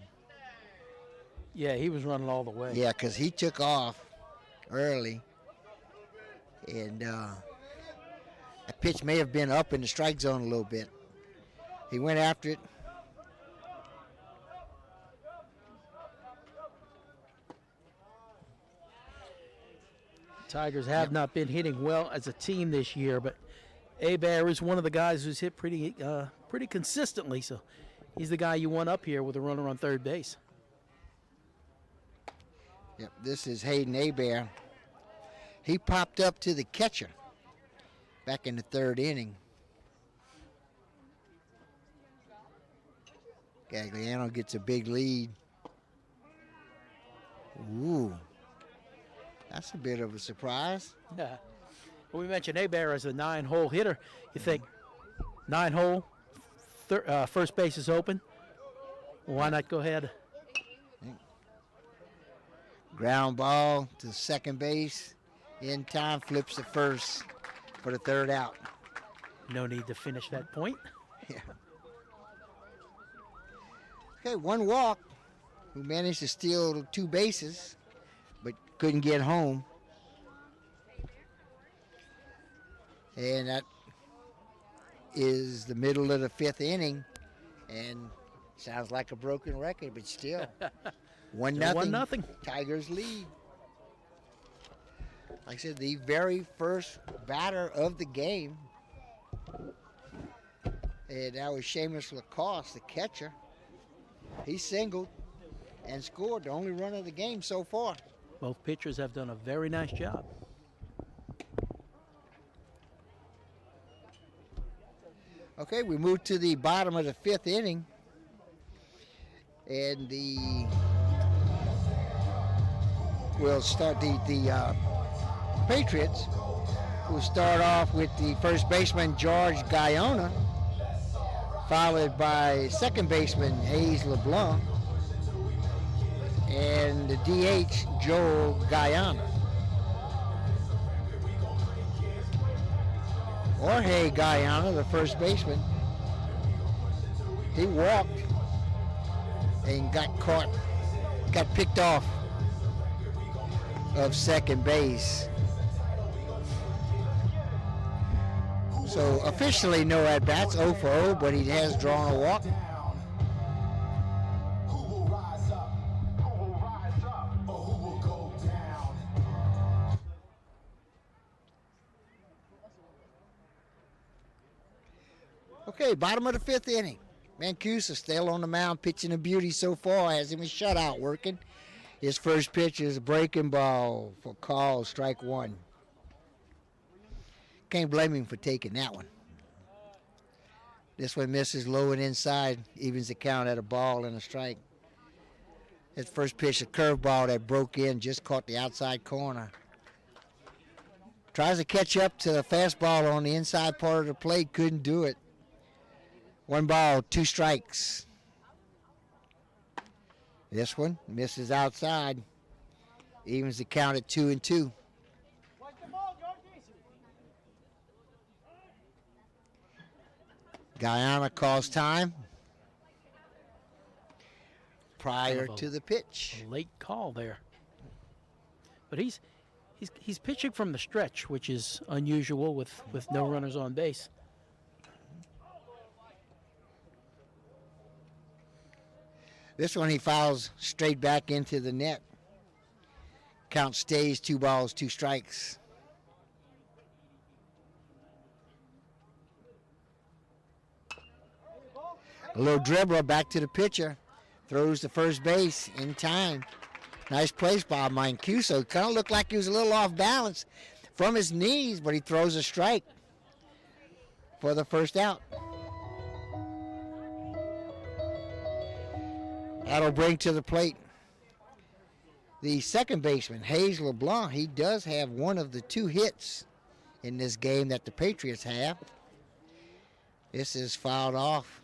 Yeah, he was running all the way. Yeah, because he took off early. And that pitch may have been up in the strike zone a little bit. He went after it. Tigers have not been hitting well as a team this year, but Hebert is one of the guys who's hit pretty consistently, so he's the guy you want up here with a runner on third base. Yep, this is Hayden Hebert. He popped up to the catcher back in the third inning. Gagliano gets a big lead. Ooh. That's a bit of a surprise. Yeah. Well, we mentioned Hebert as a 9-hole hitter. You think 9-hole, first base is open. Why not go ahead? Ground ball to second base. In time, flips to first for the third out. No need to finish that point. Yeah. Okay, one walk. Who managed to steal 2 bases, but couldn't get home. And that is the middle of the 5th inning. And sounds like a broken record, but still. 1-0. Tigers lead. Like I said, the very first batter of the game. And that was Seamus Lacoste, the catcher. He singled and scored the only run of the game so far. Both pitchers have done a very nice job. Okay, we move to the bottom of the 5th inning. And we'll start the Patriots will start off with the first baseman, George Guyana, followed by second baseman, Hayes LeBlanc, and the DH, Joel Guyana. Jorge Guyana, the first baseman, he walked and got picked off of second base. So officially no at-bats, 0 for 0, but he has drawn a walk. Okay, bottom of the 5th inning. Mancuso still on the mound, pitching a beauty so far. Has him a shutout working. His first pitch is a breaking ball for call, strike 1. Can't blame him for taking that one. This one misses low and inside, evens the count at a ball and a strike. His first pitch, a curveball that broke in, just caught the outside corner. Tries to catch up to the fastball on the inside part of the plate, couldn't do it. 1 ball, 2 strikes. This one misses outside. Evens the count at 2-2. Guyana calls time prior to the pitch. Late call there. But he's pitching from the stretch, which is unusual with no runners on base. This one he fouls straight back into the net. Count stays 2 balls, 2 strikes. A little dribbler back to the pitcher. Throws to first base in time. Nice place by Mancuso. Kind of looked like he was a little off balance from his knees, but he throws a strike for the first out. That'll bring to the plate the second baseman, Hayes LeBlanc. He does have one of the 2 hits in this game that the Patriots have. This is fouled off.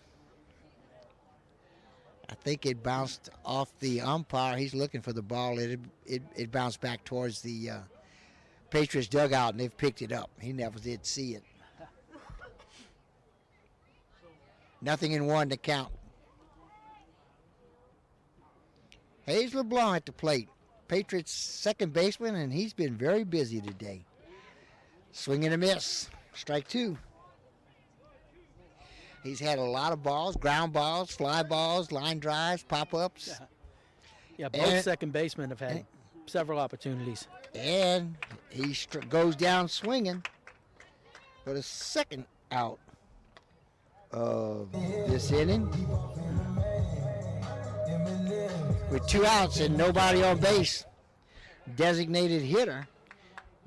I think it bounced off the umpire. He's looking for the ball. It bounced back towards the Patriots dugout, and they've picked it up. He never did see it. 0-1 to count. Hayes LeBlanc at the plate. Patriots second baseman, and he's been very busy today. Swing and a miss. Strike 2. He's had a lot of balls, ground balls, fly balls, line drives, pop-ups. Yeah, both second basemen have had several opportunities. And he goes down swinging for the second out of this inning. With 2 outs and nobody on base, designated hitter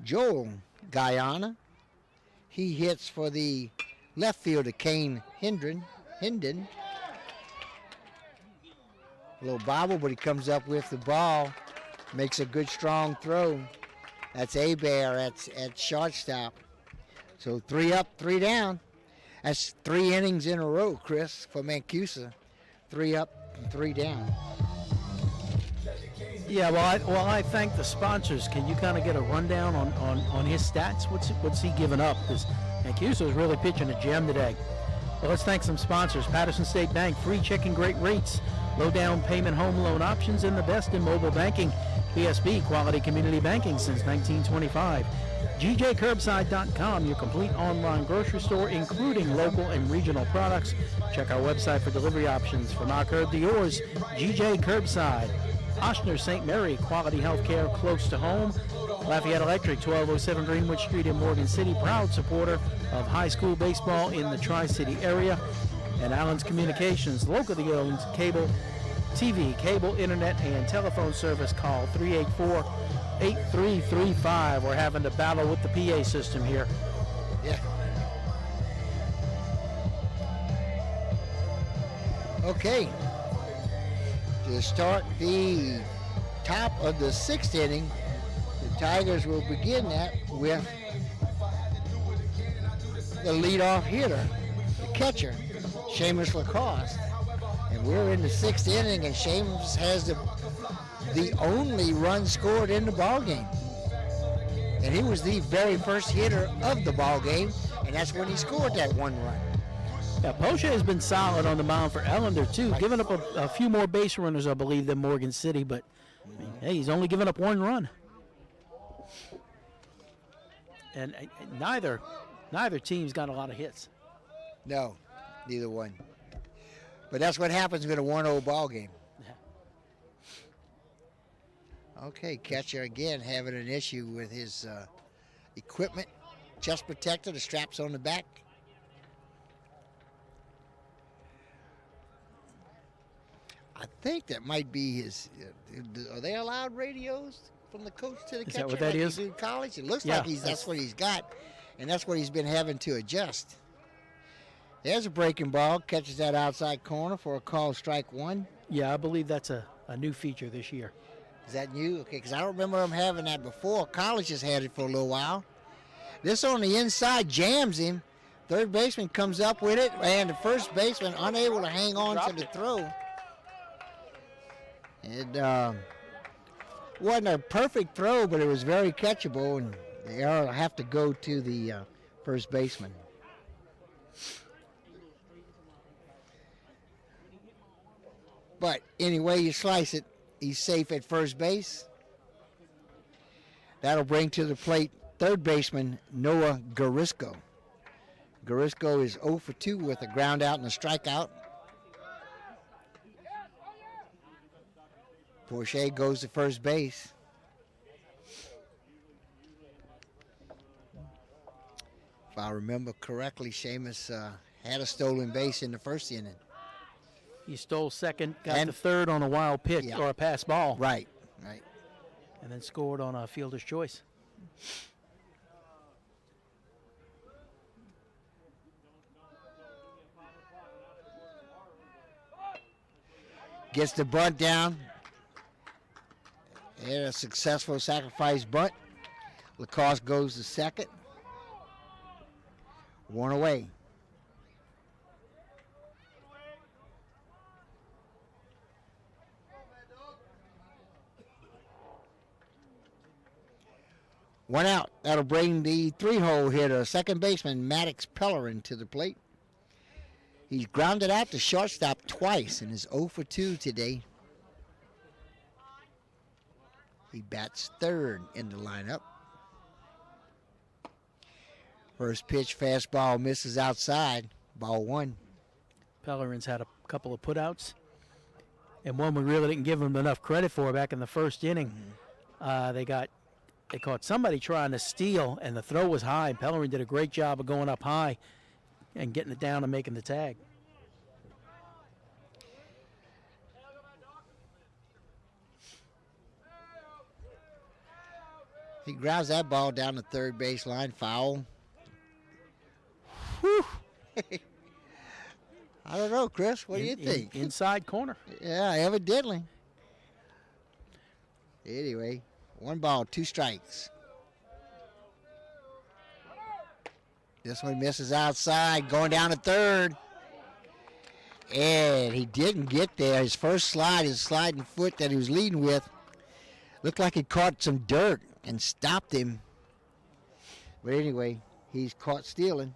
Joel Guyana. He hits for the left fielder Kane Hendon. A little bobble, but he comes up with the ball, makes a good strong throw. That's Abear at shortstop. So 3 up, 3 down. That's 3 innings in a row, Chris, for Mancuso. 3 up and 3 down. Yeah, well, I thank the sponsors. Can you kind of get a rundown on his stats? What's he giving up? Because Mancuso is really pitching a gem today. Well, let's thank some sponsors. Patterson State Bank, free checking, great rates, low down payment home loan options, and the best in mobile banking. PSB, quality community banking since 1925. GJCurbside.com, your complete online grocery store, including local and regional products. Check our website for delivery options. From our curb to yours, GJ Curbside. Ochsner St. Mary, quality health care close to home. Lafayette Electric, 1207 Greenwood Street in Morgan City, proud supporter of high school baseball in the Tri-City area. And Allen's Communications, locally owned cable TV, cable, internet, and telephone service. Call 384-8335. We're having to battle with the PA system here. Yeah. Okay. To start the top of the 6th inning, the Tigers will begin that with the leadoff hitter, the catcher, Seamus Lacoste. And we're in the 6th inning, and Seamus has the only run scored in the ball game. And he was the very first hitter of the ball game, and that's when he scored that 1 run. Yeah, Poche has been solid on the mound for Ellender, too. Right. Giving up a few more base runners, I believe, than Morgan City, but hey, he's only given up 1 run. And neither team's got a lot of hits. No, neither one. But that's what happens with a 1-0 ball game. Okay, catcher again having an issue with his equipment. Chest protector, the strap's on the back. I think that might be his. Are they allowed radios from the coach to the catcher? Is that what that is? In college, it looks Yeah, like that's what he's got, and that's what he's been having to adjust. There's a breaking ball, catches that outside corner for a call, strike 1. Yeah, I believe that's a new feature this year. Is that new? Okay, because I don't remember him having that before. College has had it for a little while. This on the inside jams him. Third baseman comes up with it, and the first baseman unable to hang on to the throw. It wasn't a perfect throw, but it was very catchable, and the error will have to go to the first baseman. But anyway you slice it, he's safe at first base. That'll bring to the plate third baseman Noah Garisco. Garisco is 0 for 2 with a ground out and a strikeout. Porche goes to first base. If I remember correctly, Seamus had a stolen base in the first inning. He stole second, got to third on a wild pitch or a pass ball. Right. And then scored on a fielder's choice. Gets the bunt down. And a successful sacrifice bunt. Lacoste goes to second. One away. One out. That'll bring the 3-hole hitter, second baseman Maddox Pellerin, to the plate. He's grounded out to shortstop twice and is 0 for 2 today. He bats third in the lineup. First pitch, fastball misses outside. Ball 1. Pellerin's had a couple of putouts, and one we really didn't give him enough credit for back in the first inning. They caught somebody trying to steal, and the throw was high. Pellerin did a great job of going up high and getting it down and making the tag. He grounds that ball down the third base line, foul. Whew. I don't know, Chris. What do you think? Inside corner. Yeah, evidently. Anyway, 1 ball, 2 strikes. This one misses outside, going down to third. And he didn't get there. His first slide, his sliding foot that he was leading with, looked like he caught some dirt and stopped him. But anyway, he's caught stealing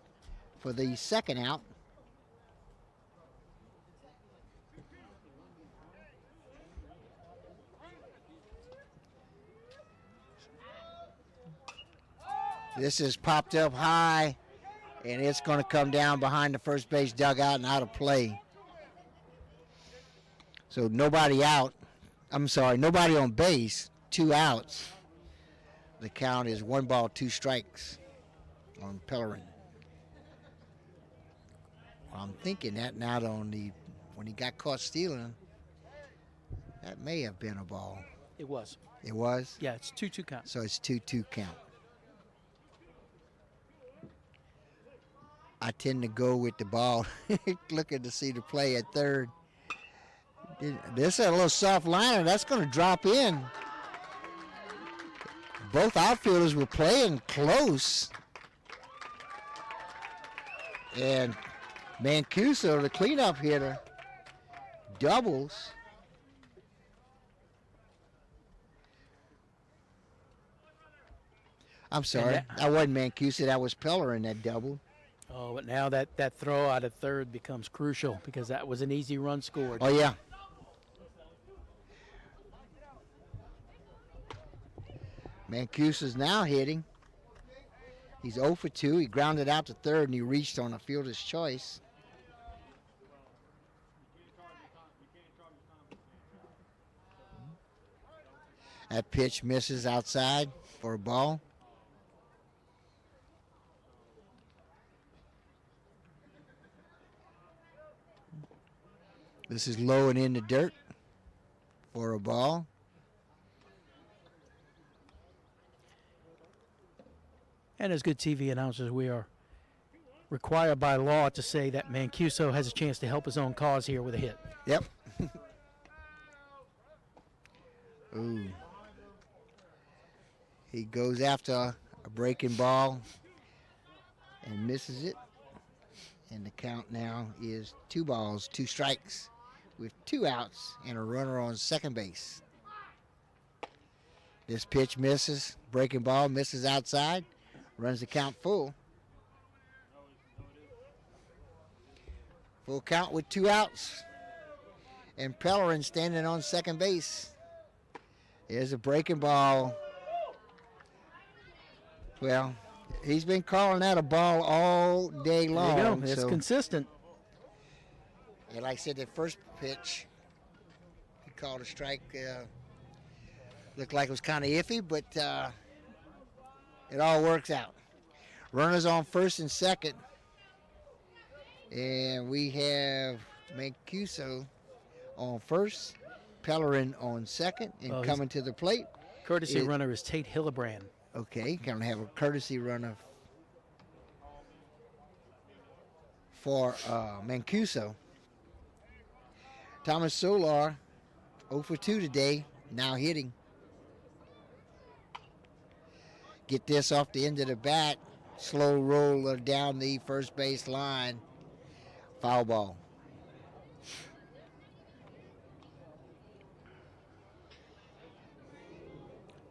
for the second out. This is popped up high, and it's going to come down behind the first base dugout and out of play. So nobody out. I'm sorry, nobody on base, 2 outs. The count is 1 ball, 2 strikes on Pellerin. I'm thinking that now when he got caught stealing, that may have been a ball. It was. It was? Yeah, it's 2-2 count. So it's 2-2 count. I tend to go with the ball, looking to see the play at third. This is a little soft liner. That's going to drop in. Both outfielders were playing close. And Mancuso, the cleanup hitter, doubles. I'm sorry, that wasn't Mancuso. That was Pellerin that doubled. Oh, but now that throw out of third becomes crucial because that was an easy run scored. Oh, yeah. Mancuso's now hitting. He's 0 for 2. He grounded out to third, and he reached on a fielder's choice. That pitch misses outside for a ball. This is low and in the dirt for a ball. And as good TV announcers, we are required by law to say that Mancuso has a chance to help his own cause here with a hit. Yep. Ooh. He goes after a breaking ball and misses it. And the count now is 2 balls, 2 strikes with 2 outs and a runner on second base. This pitch misses. Breaking ball misses outside. Runs the count full. Full count with 2 outs. And Pellerin standing on second base. There's a breaking ball. Well, he's been calling that a ball all day long. There you go. It's consistent. And like I said, the first pitch, he called a strike. Looked like it was kind of iffy, but it all works out. Runners on first and second. And we have Mancuso on first, Pellerin on second, and coming to the plate. Courtesy runner is Tate Hillebrand. Okay, going to have a courtesy runner for Mancuso. Thomas Solar, 0 for 2 today, now hitting. Get this off the end of the bat. Slow roller down the first base line. Foul ball.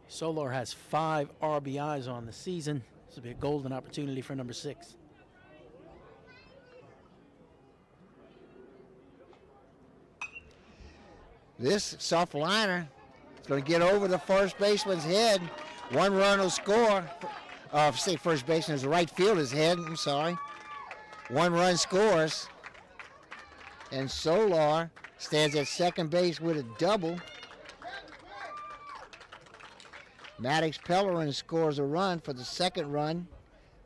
Solar has 5 RBIs on the season. This will be a golden opportunity for number 6. This soft liner is going to get over the first baseman's head. 1 run will score. Say first baseman's the right fielder's head. I'm sorry. 1 run scores. And Solar stands at second base with a double. Maddox Pellerin scores a run for the second run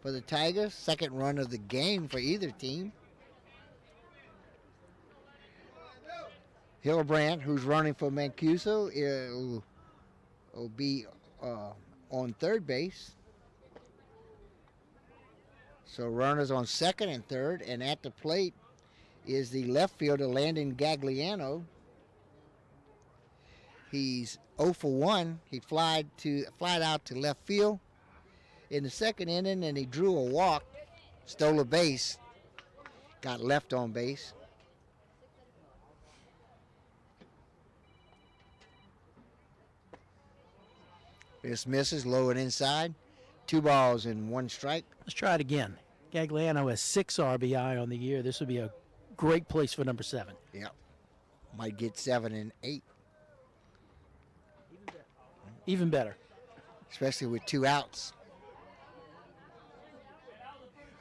for the Tigers. Second run of the game for either team. Hillebrand, who's running for Mancuso, will be on third base. So runners on second and third, and at the plate is the left fielder Landon Gagliano. He's 0 for 1. He flied out to left field in the second inning, and he drew a walk, stole a base, got left on base. This misses low and inside. 2 balls and 1 strike. Let's try it again. Gagliano has 6 RBI on the year. This would be a great place for number 7. Yep. Might get 7 and 8. Even better. Especially with 2 outs.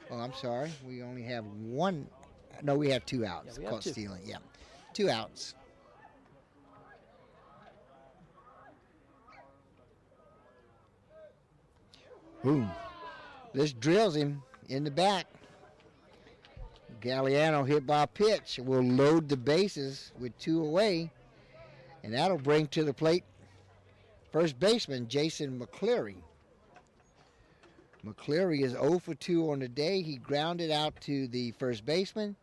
Oh, I'm sorry. We only have 1. No, we have 2 outs. Yeah, we have 2. Stealing. Yeah. 2 outs. Boom. This drills him in the back. Gagliano hit by a pitch. Will load the bases with 2 away. And that'll bring to the plate first baseman Jason McCleary. McCleary is 0 for 2 on the day. He grounded out to the first baseman,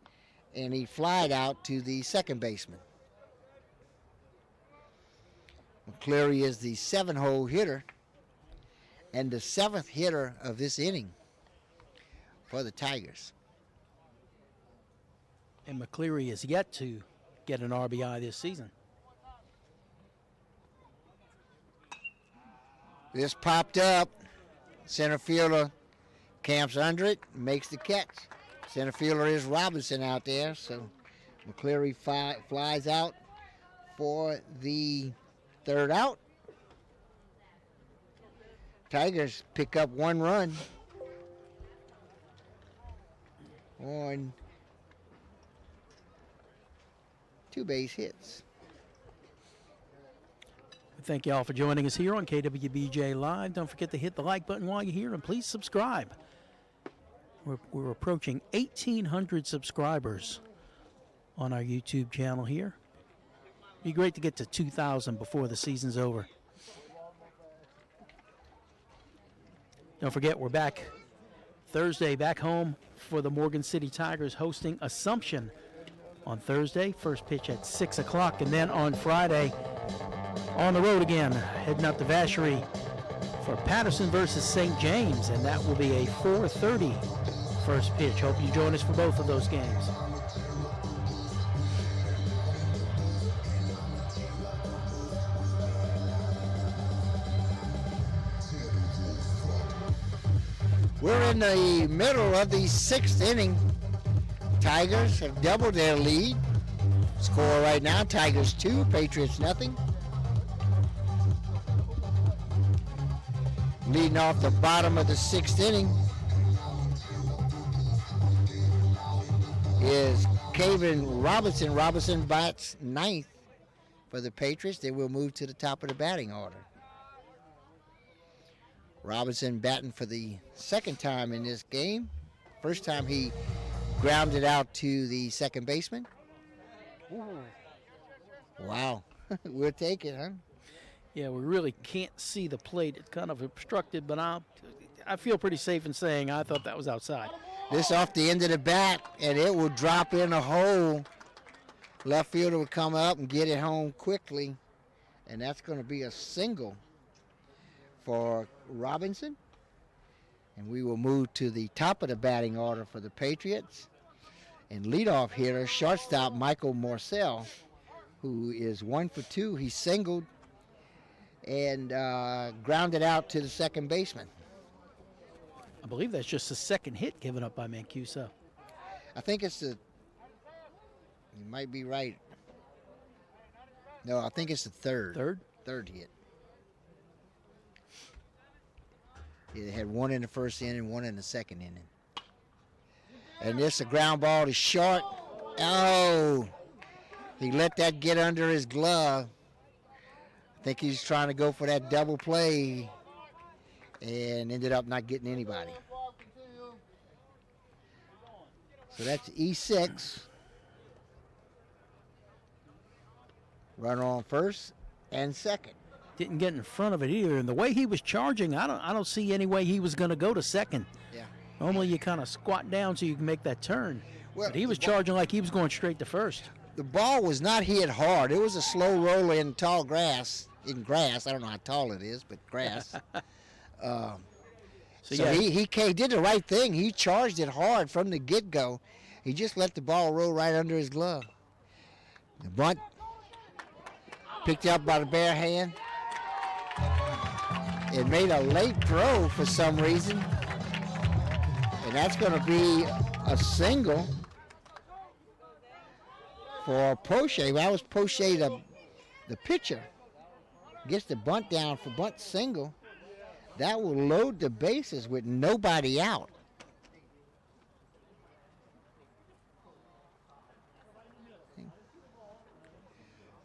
and he flied out to the second baseman. McCleary is the 7-hole hitter and the 7th hitter of this inning for the Tigers. And McCleary is yet to get an RBI this season. This popped up. Center fielder camps under it, makes the catch. Center fielder is Robinson out there, so McCleary flies out for the 3rd out. Tigers pick up 1 run on 2 base hits. Thank you all for joining us here on KWBJ Live. Don't forget to hit the like button while you're here, and please subscribe. We're approaching 1,800 subscribers on our YouTube channel here. It'd be great to get to 2,000 before the season's over. Don't forget, we're back Thursday, back home for the Morgan City Tigers hosting Assumption on Thursday. First pitch at 6 o'clock, and then on Friday, on the road again, heading up to Vacherie for Patterson versus St. James, and that will be a 4:30 first pitch. Hope you join us for both of those games. We're in the middle of the 6th inning. Tigers have doubled their lead. Score right now, Tigers 2, Patriots nothing. Leading off the bottom of the 6th inning is Kevin Robinson. Robinson bats 9th for the Patriots. They will move to the top of the batting order. Robinson batting for the second time in this game. First time he grounded out to the second baseman. Wow. We'll take it, huh? Yeah, we really can't see the plate. It's kind of obstructed, but I feel pretty safe in saying I thought that was outside. This off the end of the bat, and it will drop in a hole. Left fielder will come up and get it home quickly, and that's going to be a single for Robinson. And we will move to the top of the batting order for the Patriots. And leadoff hitter, shortstop Michael Morcell, who is 1 for 2. He singled and grounded out to the second baseman. I believe that's just the second hit given up by Mancuso. I think it's the, you might be right. No, I think it's the third. Third hit. Yeah, they had one in the first inning, one in the second inning. And this a ground ball to short. Oh, he let that get under his glove. I think he's trying to go for that double play and ended up not getting anybody. So that's E6. Runner on first and second. Didn't get in front of it either. And the way he was charging, I don't see any way he was going to go to second. Yeah. Normally you kind of squat down so you can make that turn. Well, but he was charging like he was going straight to first. The ball was not hit hard. It was a slow roller in tall grass. In grass, I don't know how tall it is, but grass. So yeah. he did the right thing. He charged it hard from the get-go. He just let the ball roll right under his glove. The bunt picked up by the bare hand. It made a late throw for some reason. And that's going to be a single for Poche. That was Poche, the pitcher. Gets the bunt down for bunt single. That will load the bases with nobody out.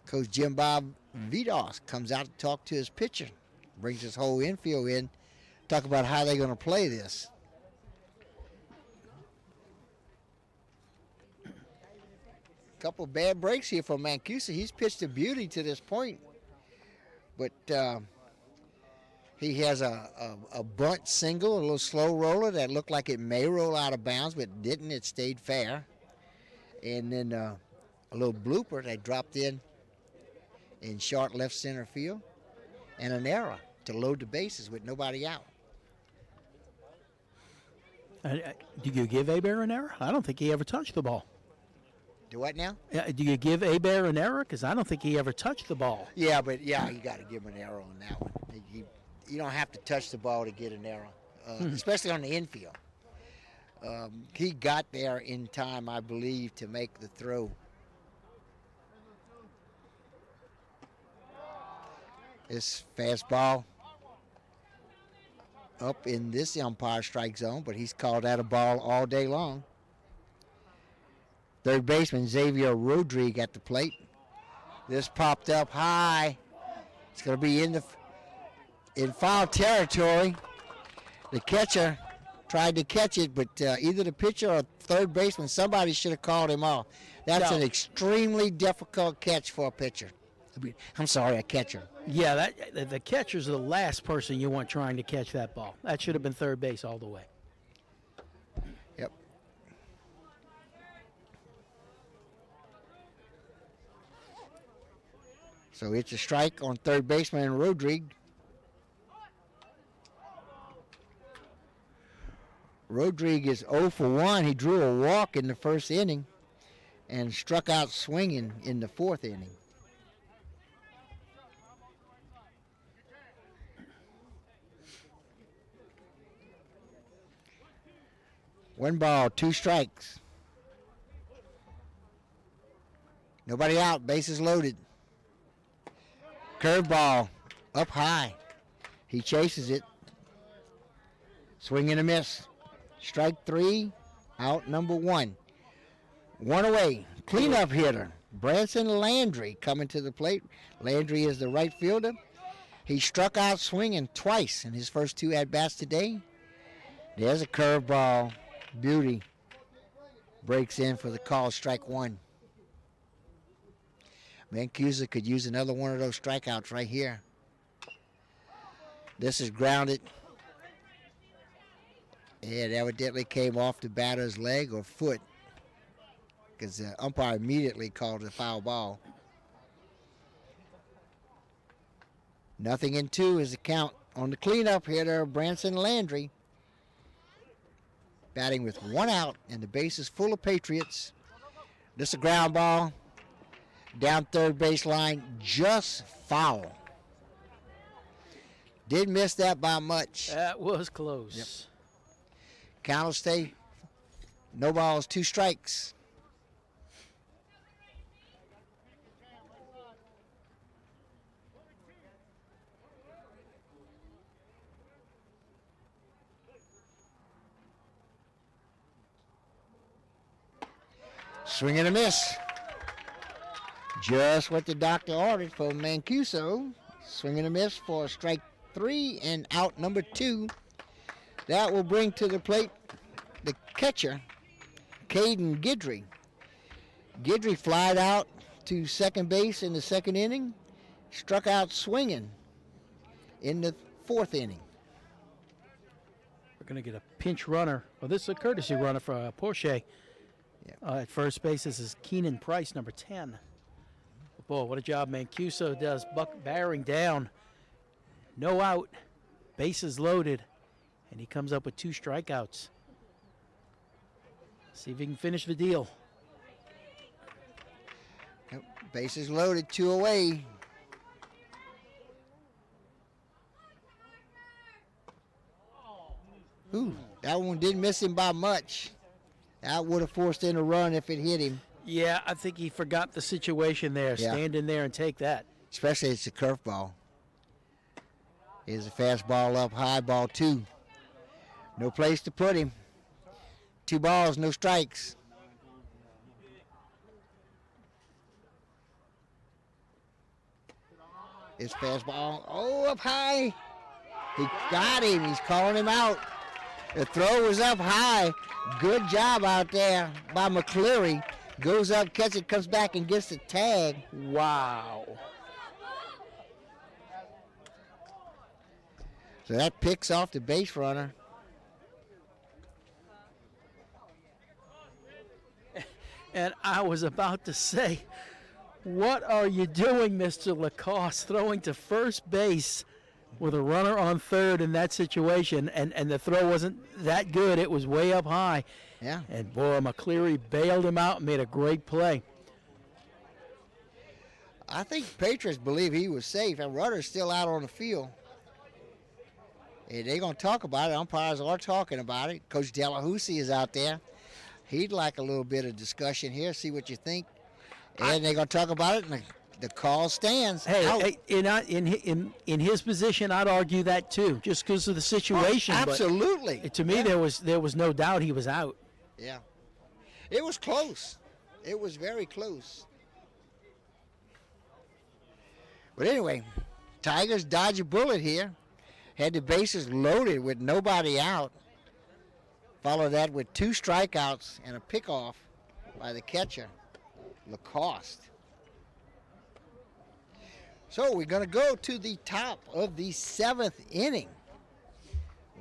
Coach Jim Bob Vidos comes out to talk to his pitcher. Brings his whole infield in. Talk about how they're going to play this. Couple bad breaks here for Mancuso. He's pitched a beauty to this point. But he has a bunt single, a little slow roller that looked like it may roll out of bounds, but didn't. It stayed fair. And then a little blooper that dropped in short left center field. And an error to load the bases with nobody out. Do you give Hebert an error? I don't think he ever touched the ball. Do what now? Do you give Hebert an error? Because I don't think he ever touched the ball. Yeah, but you got to give him an error on that one. You don't have to touch the ball to get an error, especially on the infield. He got there in time, I believe, to make the throw. This fastball up in this umpire strike zone, but he's called that a ball all day long. Third baseman Xavier Rodriguez at the plate. This popped up high. It's going to be in foul territory. The catcher tried to catch it, but either the pitcher or third baseman, somebody should have called him off. That's an extremely difficult catch for a pitcher. I'm sorry, a catcher. Yeah, the catcher's the last person you want trying to catch that ball. That should have been third base all the way. Yep. So it's a strike on third baseman Rodriguez. Rodriguez is 0 for 1. He drew a walk in the first inning and struck out swinging in the fourth inning. One ball, two strikes. Nobody out, bases loaded. Curveball, up high. He chases it. Swing and a miss. Strike three, out number one. One away. Cleanup hitter, Branson Landry coming to the plate. Landry is the right fielder. He struck out swinging twice in his first two at-bats today. There's a curveball. Beauty. Breaks in for the call, strike one. Mancuso could use another one of those strikeouts right here. This is grounded. It evidently came off the batter's leg or foot, because the umpire immediately called it a foul ball. 0-2 is the count on the cleanup hitter, Branson Landry. Batting with one out and the bases full of Patriots. This is a ground ball. Down third baseline, just foul. Didn't miss that by much. That was close. Yep. Count will stay. No balls, two strikes. Swing and a miss. Just what the doctor ordered for Mancuso. Swing and a miss for strike three and out number two. That will bring to the plate the catcher, Caden Guidry. Guidry flied out to second base in the second inning, struck out swinging in the fourth inning. We're going to get a pinch runner. Well, this is a courtesy runner for Porsche. At first base, this is Keenan Price, number 10. Boy, what a job Mancuso does. Buck bearing down. No out. Bases loaded. And he comes up with two strikeouts. See if he can finish the deal. Yep. Bases loaded, two away. Ooh, that one didn't miss him by much. That would have forced in a run if it hit him. Yeah, I think he forgot the situation there. Yeah. Stand in there and take that. Especially it's a curveball. Here's a fastball up high, ball two. No place to put him. Two balls, no strikes. It's fastball. Oh, up high. He got him. He's calling him out. The throw was up high. Good job out there by McCleary. Goes up, catches it, comes back and gets the tag. Wow. So that picks off the base runner. And I was about to say, what are you doing, Mr. Lacoste, throwing to first base with a runner on third in that situation? And the throw wasn't that good. It was way up high. Yeah. And boy, McCleary bailed him out and made a great play. I think Patriots believe he was safe, and runner's still out on the field. And they're going to talk about it. Umpires are talking about it. Coach Delahousie is out there. He'd like a little bit of discussion here, see what you think. And they're going to talk about it, and the call stands. Hey, in his position, I'd argue that too, just because of the situation. Oh, absolutely. But to me, there was no doubt he was out. Yeah. It was close. It was very close. But anyway, Tigers dodge a bullet here. Had the bases loaded with nobody out. Followed that with two strikeouts and a pickoff by the catcher, Lacoste. So we're going to go to the top of the seventh inning.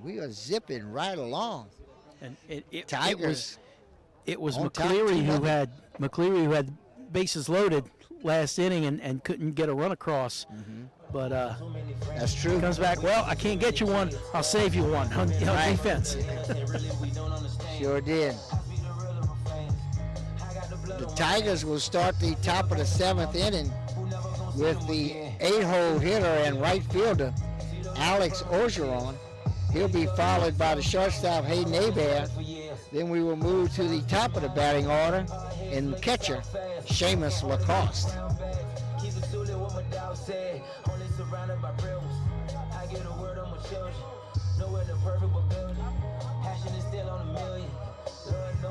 We are zipping right along. And Tigers. It was on top, McCleary who had bases loaded last inning and couldn't get a run across. Mm-hmm. But that's true. Comes back, well, I can't get you one. I'll save you one on defense. Sure did. The Tigers will start the top of the seventh inning with the 8-hole hitter and right fielder, Alex Orgeron. He'll be followed by the shortstop, Hayden Hebert, Then we will move to the top of the batting order in catcher, Seamus Lacoste.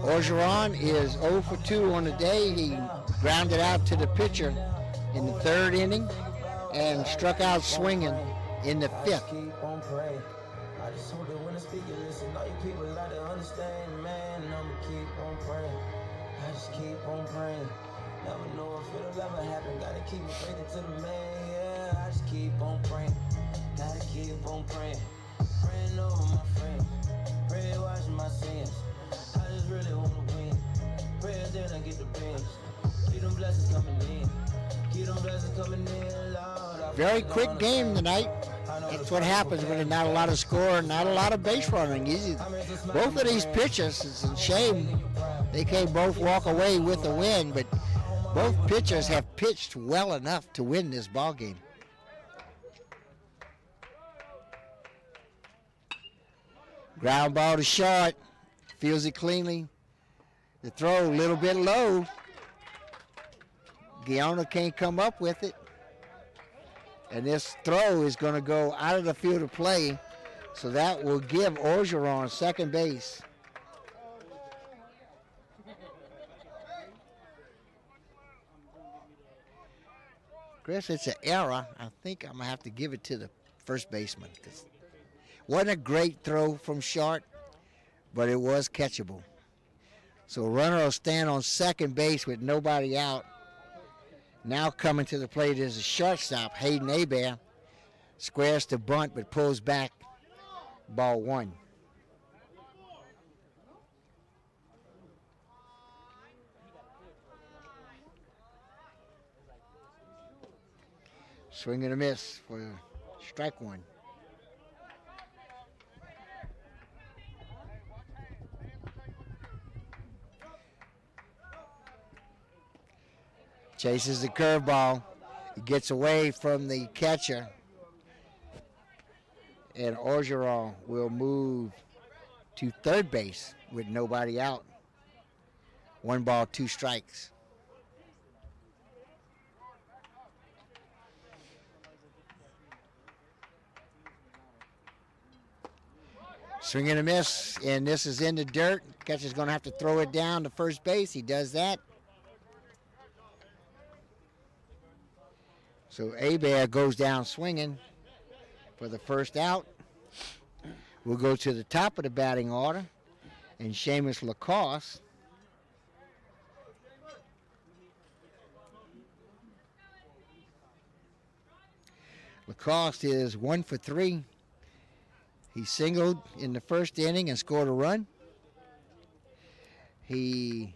Orgeron is 0 for 2 on the day. He grounded out to the pitcher in the 3rd inning and struck out swinging in the 5th. I just hope that when I speak, you listen. All you people like to understand, man. I'ma keep on praying. I just keep on praying. Never know if it'll ever happen. Gotta keep it faithful to the man. Yeah, I just keep on praying. Gotta keep on praying. Praying over my friends. Pray watching my sins. I just really wanna win. Pray then I get the bins. Keep them blessings coming in. Keep them blessings coming in, Lord. Very quick game tonight. That's what happens when there's not a lot of score, not a lot of base running. Both of these pitchers, it's a shame they can't both walk away with a win, but both pitchers have pitched well enough to win this ball game. Ground ball to short, fields it cleanly. The throw a little bit low. Guiona can't come up with it. And this throw is going to go out of the field of play, so that will give Orgeron second base. Chris, it's an error. I think I'm going to have to give it to the first baseman. Cause wasn't a great throw from short, but it was catchable. So runner will stand on second base with nobody out. Now coming to the plate is a shortstop, Hayden Hebert. Squares to bunt, but pulls back. Ball 1. Swing and a miss for strike 1. Chases the curveball. He gets away from the catcher. And Orgeron will move to third base with nobody out. 1 ball, 2 strikes. Swing and a miss, and this is in the dirt. Catcher's going to have to throw it down to first base. He does that. So Hebert goes down swinging for the first out. We'll go to the top of the batting order, and Seamus Lacoste. Lacoste is 1 for 3. He singled in the first inning and scored a run. He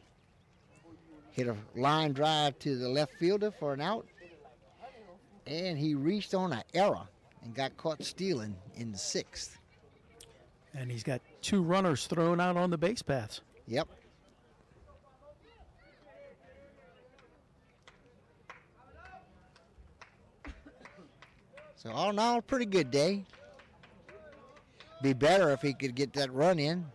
hit a line drive to the left fielder for an out. And he reached on an error and got caught stealing in the 6th. And he's got 2 runners thrown out on the base paths. Yep. So all in all, pretty good day. Be better if he could get that run in.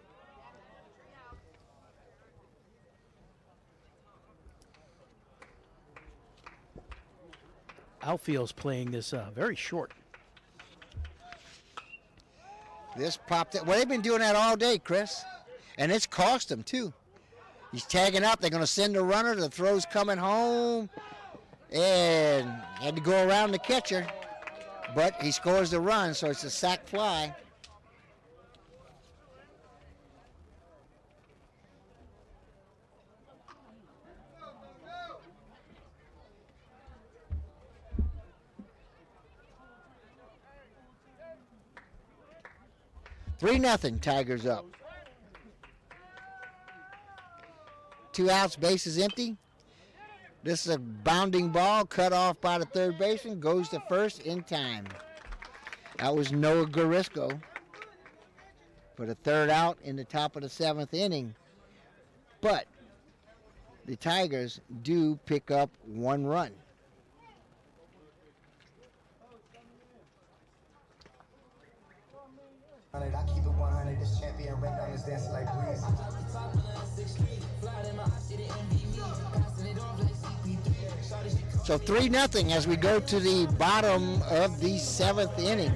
Outfield's playing this very short. This popped it. Well, they've been doing that all day, Chris. And it's cost them, too. He's tagging up. They're going to send the runner. The throw's coming home. And had to go around the catcher. But he scores the run, so it's a sac fly. Three nothing, Tigers up. 2 outs, bases empty. This is a bounding ball cut off by the third baseman, goes to first in time. That was Noah Garisco for the third out in the top of the 7th inning. But the Tigers do pick up 1 run. I keep it 100. This champion ring on his dancing like breeze. So 3-0 as we go to the bottom of the 7th inning.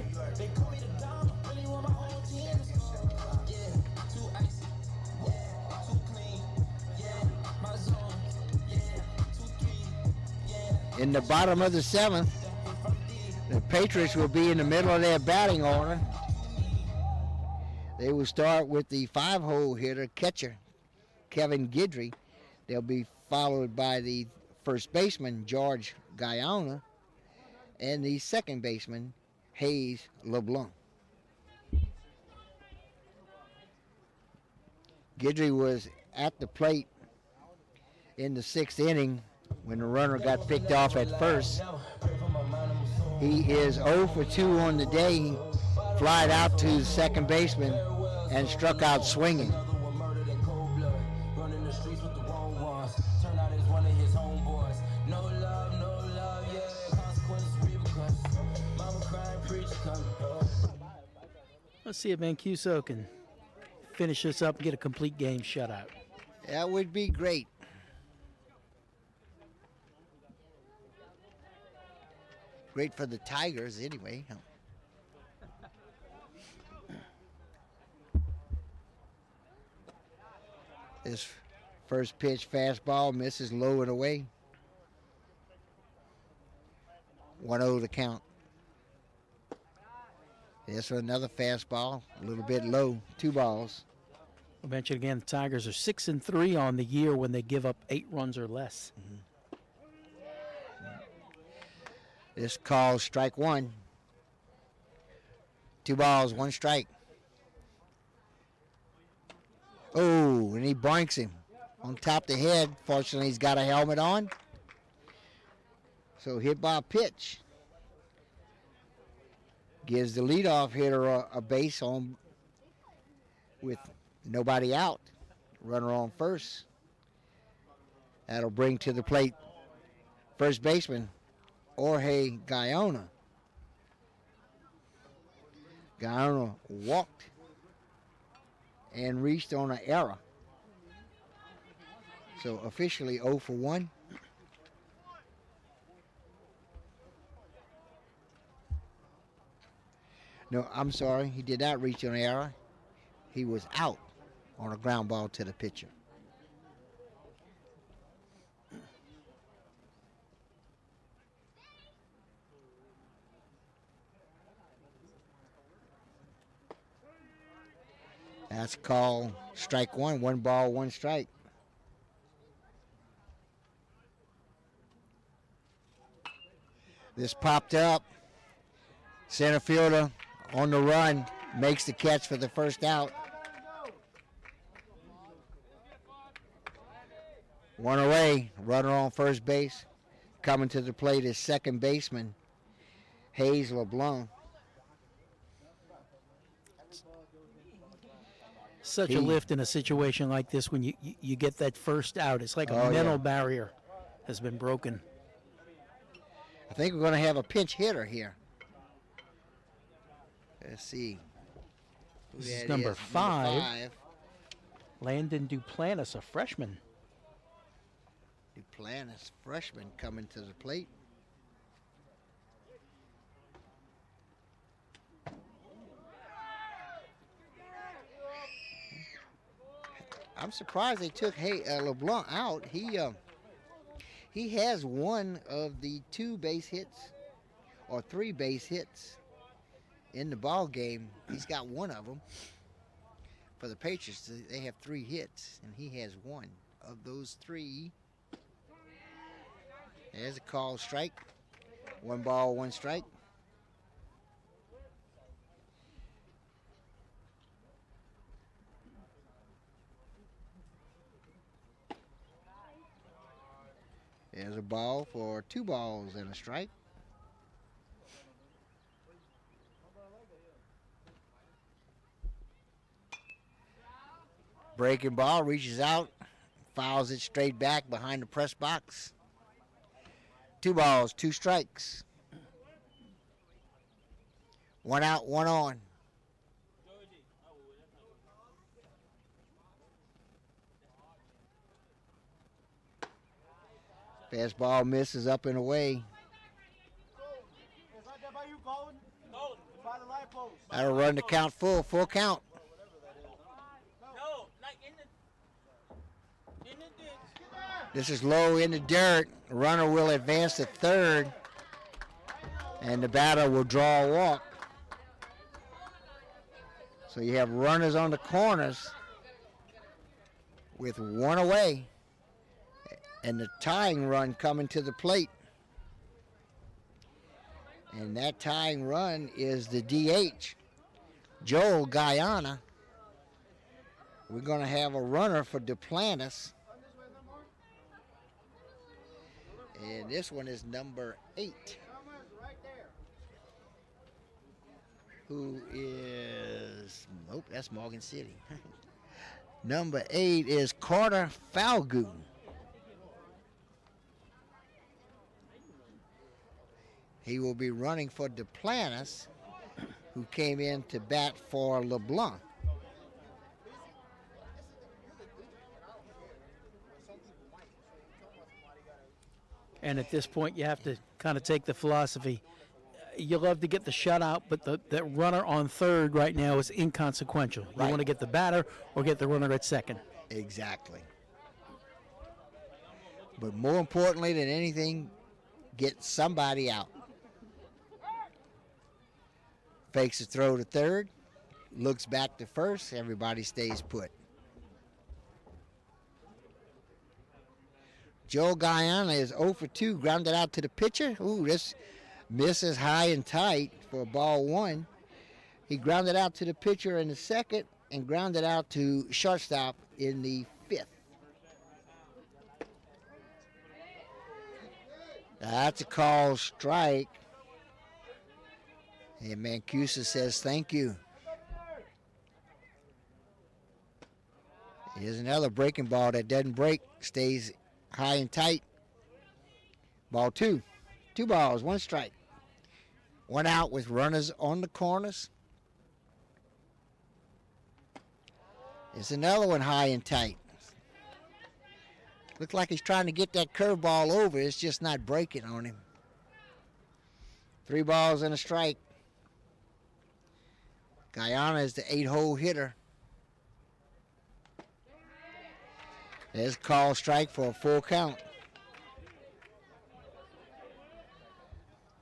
In the bottom of the 7th, the Patriots will be in the middle of their batting order. They will start with the 5-hole hitter, catcher, Kevin Guidry. They'll be followed by the first baseman, George Guyana, and the second baseman, Hayes LeBlanc. Guidry was at the plate in the 6th inning when the runner got picked off at first. He is 0 for 2 on the day. He flied out to the second baseman and struck out swinging. Let's see if Mancuso can finish this up and get a complete game shutout. That would be great. Great for the Tigers anyway. This first pitch fastball misses low and away. 1-0 to count. This for another fastball, a little bit low, 2 balls. I'll mention again, the Tigers are 6-3 on the year when they give up 8 runs or less. Mm-hmm. This call strike 1. 2 balls, 1 strike. Oh, and he boinks him on top of the head. Fortunately, he's got a helmet on. So hit by a pitch. Gives the leadoff hitter a base on with nobody out. Runner on first. That'll bring to the plate first baseman Jorge Guyana. Guyana walked and reached on an error. So officially 0 for 1. No, I'm sorry. He did not reach on an error. He was out on a ground ball to the pitcher. That's called strike 1. 1 ball, 1 strike. This popped up. Center fielder on the run makes the catch for the first out. 1 away. Runner on first base. Coming to the plate is second baseman Hayes LeBlanc. Such a lift in a situation like this when you get that first out. It's like a mental barrier has been broken. I think we're going to have a pinch hitter here. Let's see. This is number 5. Landon Duplantis, a freshman. Duplantis, freshman, coming to the plate. I'm surprised they took LeBlanc out. He has one of the 2 base hits or 3 base hits in the ball game. He's got one of them. For the Patriots, they have 3 hits, and he has one of those 3. There's a call strike. 1 ball, 1 strike. There's a ball for 2 balls and a strike. Breaking ball, reaches out, fouls it straight back behind the press box. 2 balls, 2 strikes. 1 out, 1 on. Fastball misses up and away. That'll run the count full count. This is low in the dirt. The runner will advance to third, and the batter will draw a walk. So you have runners on the corners with one away, and the tying run coming to the plate. And that tying run is the DH, Joel Guyana. We're going to have a runner for Duplantis. And this one is number 8. Who is, nope, that's Morgan City. Number 8 is Carter Falgoon. He will be running for Duplantis, who came in to bat for LeBlanc. And at this point, you have to kind of take the philosophy. You love to get the shutout, but the runner on third right now is inconsequential. You want to get the batter or get the runner at second. Exactly. But more importantly than anything, get somebody out. Fakes a throw to third, looks back to first, everybody stays put. Joe Guyana is 0 for 2, grounded out to the pitcher. Ooh, this misses high and tight for ball 1. He grounded out to the pitcher in the second and grounded out to shortstop in the 5th. That's a called strike. And Mancuso says thank you. Here's another breaking ball that doesn't break, stays high and tight. Ball 2. 2 balls, 1 strike. 1 out with runners on the corners. It's another one high and tight. Looks like he's trying to get that curveball over. It's just not breaking on him. 3 balls and a strike. Guyana is the 8-hole hitter. There's a call strike for a full count.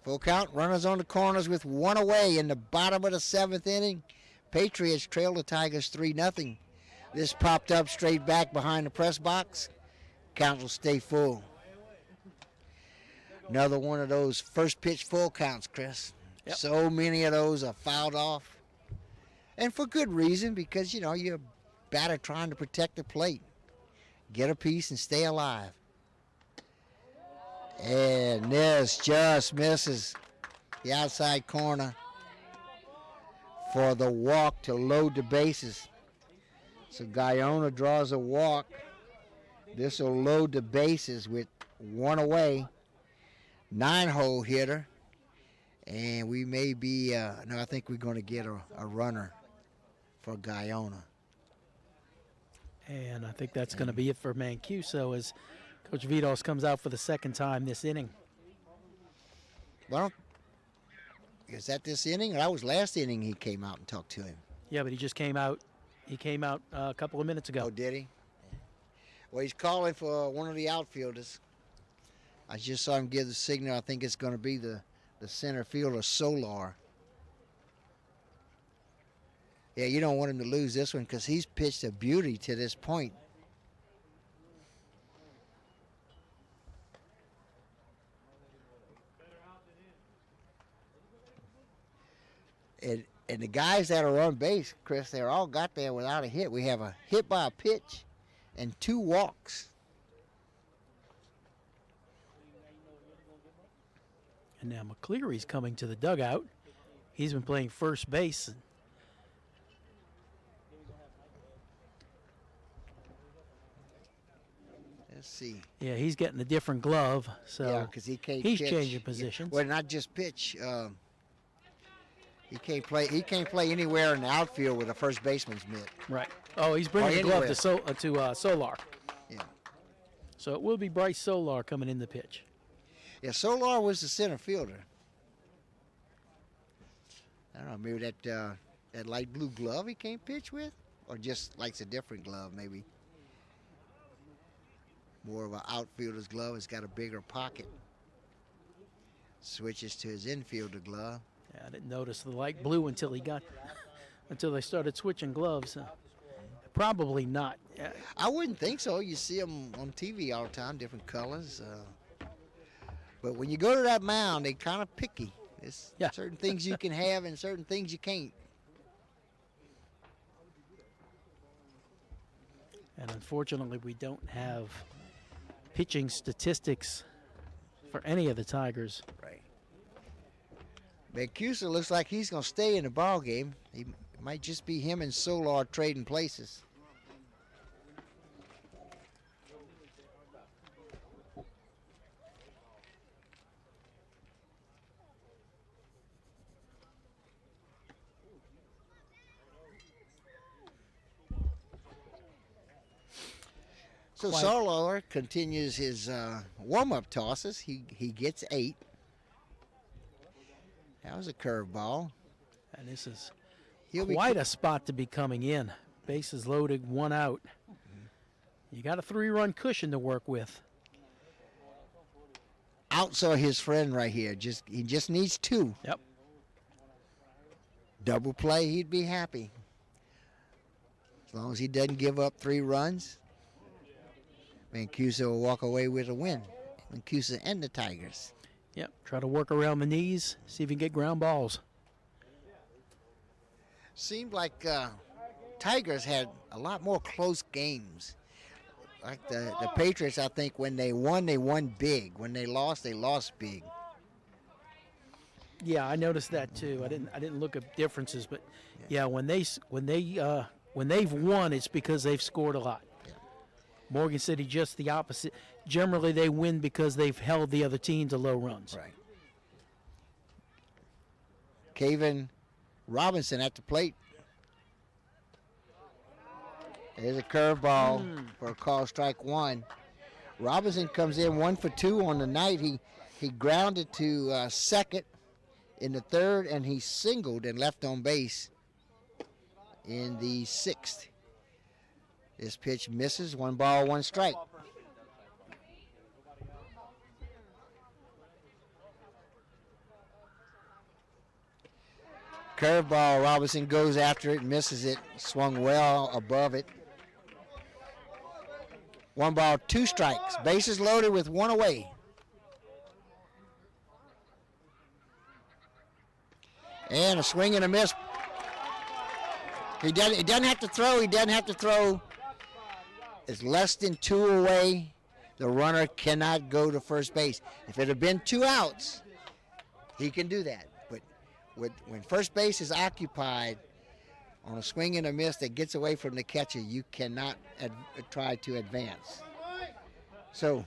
Full count, runners on the corners with 1 away in the bottom of the 7th inning. Patriots trail the Tigers 3-0. This popped up straight back behind the press box. Count will stay full. Another one of those first pitch full counts, Chris. Yep. So many of those are fouled off. And for good reason, because, you know, you're a batter trying to protect the plate. Get a piece and stay alive. And this just misses the outside corner for the walk to load the bases. So Guyana draws a walk. This will load the bases with 1 away. 9-hole hitter. And we may be, no, I think we're going to get a runner for Guyana. And I think that's going to be it for Mancuso as Coach Vitos comes out for the 2nd time this inning. Well, is that this inning? Or that was last inning he came out and talked to him. Yeah, but he just came out. He came out a couple of minutes ago. Oh, did he? Well, he's calling for one of the outfielders. I just saw him give the signal. I think it's going to be the center fielder, Solar. Yeah, you don't want him to lose this one because he's pitched a beauty to this point. And the guys that are on base, Chris, they're all got there without a hit. We have a hit by a pitch and 2 walks. And now McCleary's coming to the dugout. He's been playing first base. Let's see. Yeah, he's getting a different glove, so yeah, because he can't he's pitch. changing positions. Well, not just pitch. He can't play. He can't play anywhere in the outfield with a first baseman's mitt. Right. Oh, he's bringing the glove to Solar. Yeah. So it will be Bryce Solar coming in the pitch. Yeah, Solar was the center fielder. I don't know, maybe that light blue glove he can't pitch with, or just likes a different glove, maybe. More of an outfielder's glove. It's got a bigger pocket. Switches to his infielder glove. Yeah, I didn't notice the light blue until they started switching gloves. Probably not. I wouldn't think so. You see them on TV all the time, different colors. But when you go to that mound, they kind of picky. There's certain things you can have and certain things you can't. And unfortunately, we don't have pitching statistics for any of the Tigers. Right. Mancuso looks like he's going to stay in the ball game. It might just be him and Solar trading places. So Solar continues his warm-up tosses. He gets 8. That was a curveball. And this is quite a spot to be coming in. Bases loaded, 1 out. You got a 3-run cushion to work with. Outsaw his friend right here. He just needs 2. Yep. Double play, he'd be happy. As long as he doesn't give up 3 runs. Mancuso will walk away with a win. Mancuso and the Tigers. Yep, try to work around the knees, see if you can get ground balls. Seemed like Tigers had a lot more close games. Like the Patriots, I think when they won big. When they lost big. Yeah, I noticed that too. I didn't look at differences, but yeah, when they've won, it's because they've scored a lot. Morgan City just the opposite. Generally, they win because they've held the other team to low runs. Right. Caven Robinson at the plate. There's a curveball for a call, strike 1. Robinson comes in 1 for 2 on the night. He grounded to second in the 3rd, and he singled and left on base in the 6th. This pitch misses. 1 ball, 1 strike. Curveball, Robinson goes after it, misses it, swung well above it. 1 ball, 2 strikes. Bases loaded with 1 away. And a swing and a miss. He doesn't have to throw. It's less than 2 away. The runner cannot go to first base. If it had been 2 outs, he can do that. But when first base is occupied on a swing and a miss that gets away from the catcher, you cannot try to advance. So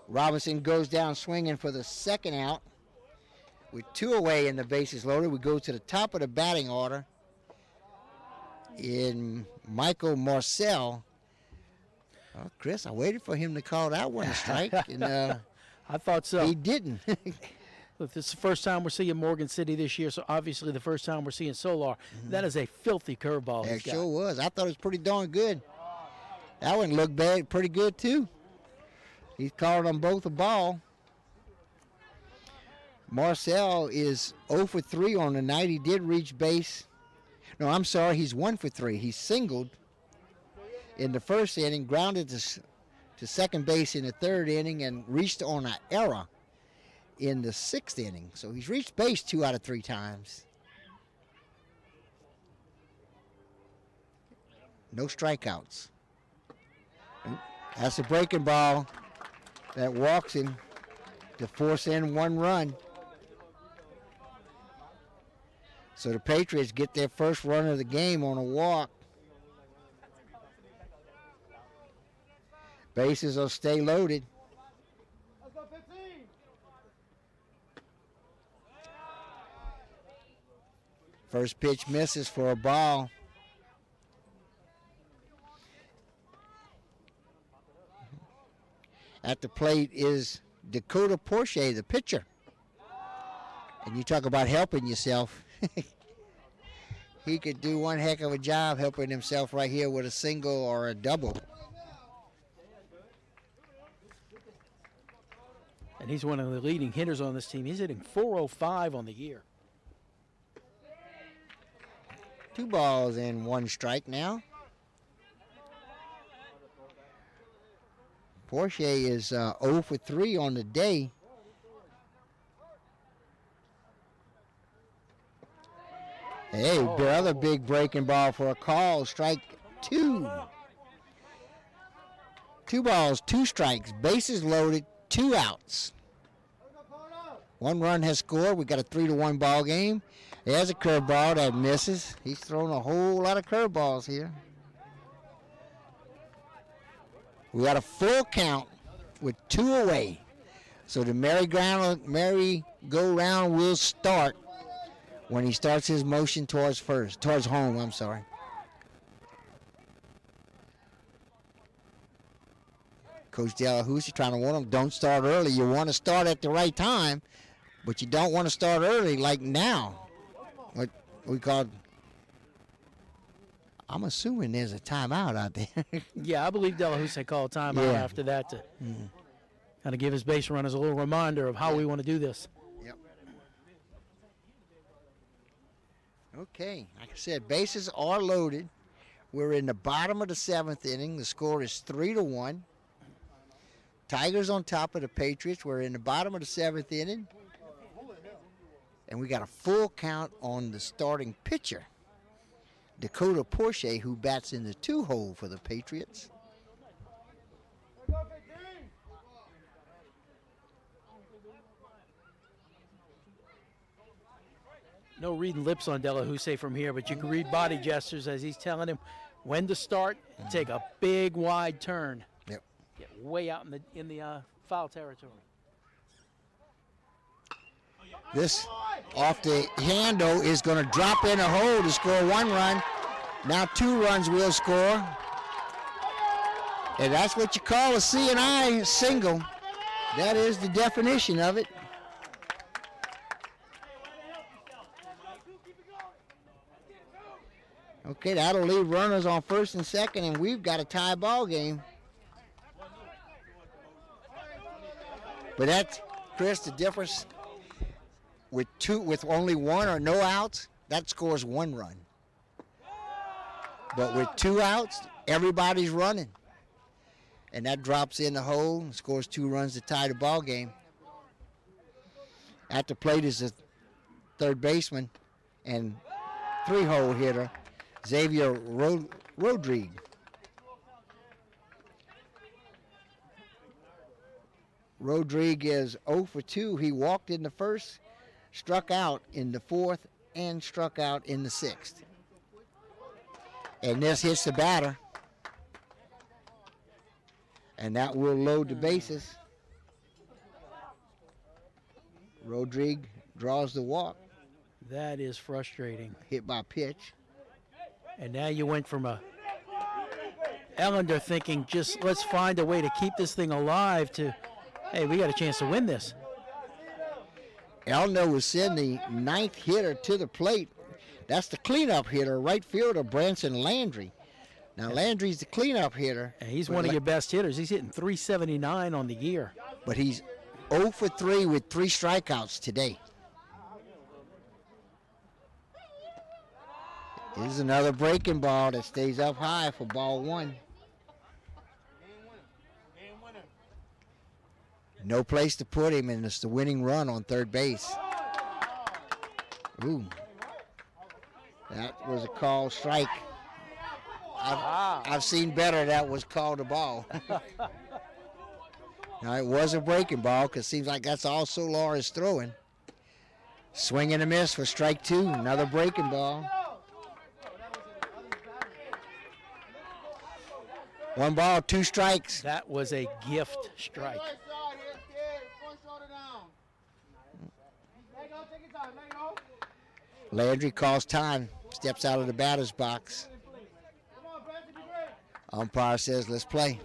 Robinson goes down swinging for the 2nd out. With 2 away and the bases loaded, we go to the top of the batting order in Michael Marcel. Oh, Chris, I waited for him to call that one a strike, and I thought so. He didn't. Look, this is the first time we're seeing Morgan City this year, so obviously the first time we're seeing Solar. That is a filthy curveball. It sure was. I thought it was pretty darn good. That one looked bad, pretty good too. He's called them both a ball. Marcel is 0 for 3 on the night. He did reach base. No, I'm sorry, he's 1 for 3. He singled in the 1st inning, grounded to second base in the 3rd inning, and reached on an error in the 6th inning. So he's reached base 2 out of 3 times. No strikeouts. That's a breaking ball that walks him to force in 1 run. So the Patriots get their first run of the game on a walk. Bases will stay loaded. First pitch misses for a ball. At the plate is Dakota Porsche, the pitcher. And you talk about helping yourself. He could do one heck of a job helping himself right here with a single or a double. And he's one of the leading hitters on this team. He's hitting .405 on the year. 2 balls and 1 strike now. Porsche is 0 for 3 on the day. Hey, another big breaking ball for a call. Strike 2. 2 balls, 2 strikes. Bases loaded, 2 outs. 1 run has scored. We got a 3-1 ball game. There's a curveball that misses. He's thrown a whole lot of curveballs here. We got a full count with 2 away. So the merry-go-round will start when he starts his motion towards home, I'm sorry. Coach Delahousie trying to warn him, don't start early. You want to start at the right time, but you don't want to start early like now. What we call, I'm assuming there's a timeout out there. Yeah, I believe Delahousie called timeout after that to kind of give his base runners a little reminder of how we want to do this. Yep. Okay, like I said, bases are loaded. We're in the bottom of the 7th inning. The score is 3-1. Tigers on top of the Patriots. We're in the bottom of the 7th inning. And we got a full count on the starting pitcher, Dakota Porsche, who bats in the 2-hole for the Patriots. No reading lips on Delahousie from here, but you can read body gestures as he's telling him when to start. Take a big wide turn. Yep. Get way out in the foul territory. This off the handle is going to drop in a hole to score 1 run. Now 2 runs will score. And that's what you call a C&I single. That is the definition of it. Okay, that'll leave runners on 1st and 2nd, and we've got a tie ball game. But that's, Chris, the difference with only 1 or no outs, that scores 1 run. But with 2 outs, everybody's running. And that drops in the hole and scores 2 runs to tie the ball game. At the plate is the 3rd baseman and 3-hole hitter, Xavier Rodriguez. Rodriguez is 0 for 2. He walked in the 1st, struck out in the 4th, and struck out in the 6th. And this hits the batter. And that will load the bases. Rodriguez draws the walk. That is frustrating. Hit by pitch. And now you went from a Ellender thinking, just let's find a way to keep this thing alive, to, hey, we got a chance to win this. Ellender will send the 9th hitter to the plate. That's the cleanup hitter, right fielder Branson Landry. Now, Landry's the cleanup hitter. And he's one of your best hitters. He's hitting .379 on the year. But he's 0 for 3 with 3 strikeouts today. Here's another breaking ball that stays up high for ball 1. No place to put him, and it's the winning run on 3rd base. Ooh. That was a called strike. I've seen better that was called a ball. Now, it was a breaking ball because it seems like that's all Solar is throwing. Swing and a miss for strike 2. Another breaking ball. 1 ball, 2 strikes. That was a gift strike. Landry calls time, steps out of the batter's box. Umpire says, let's play.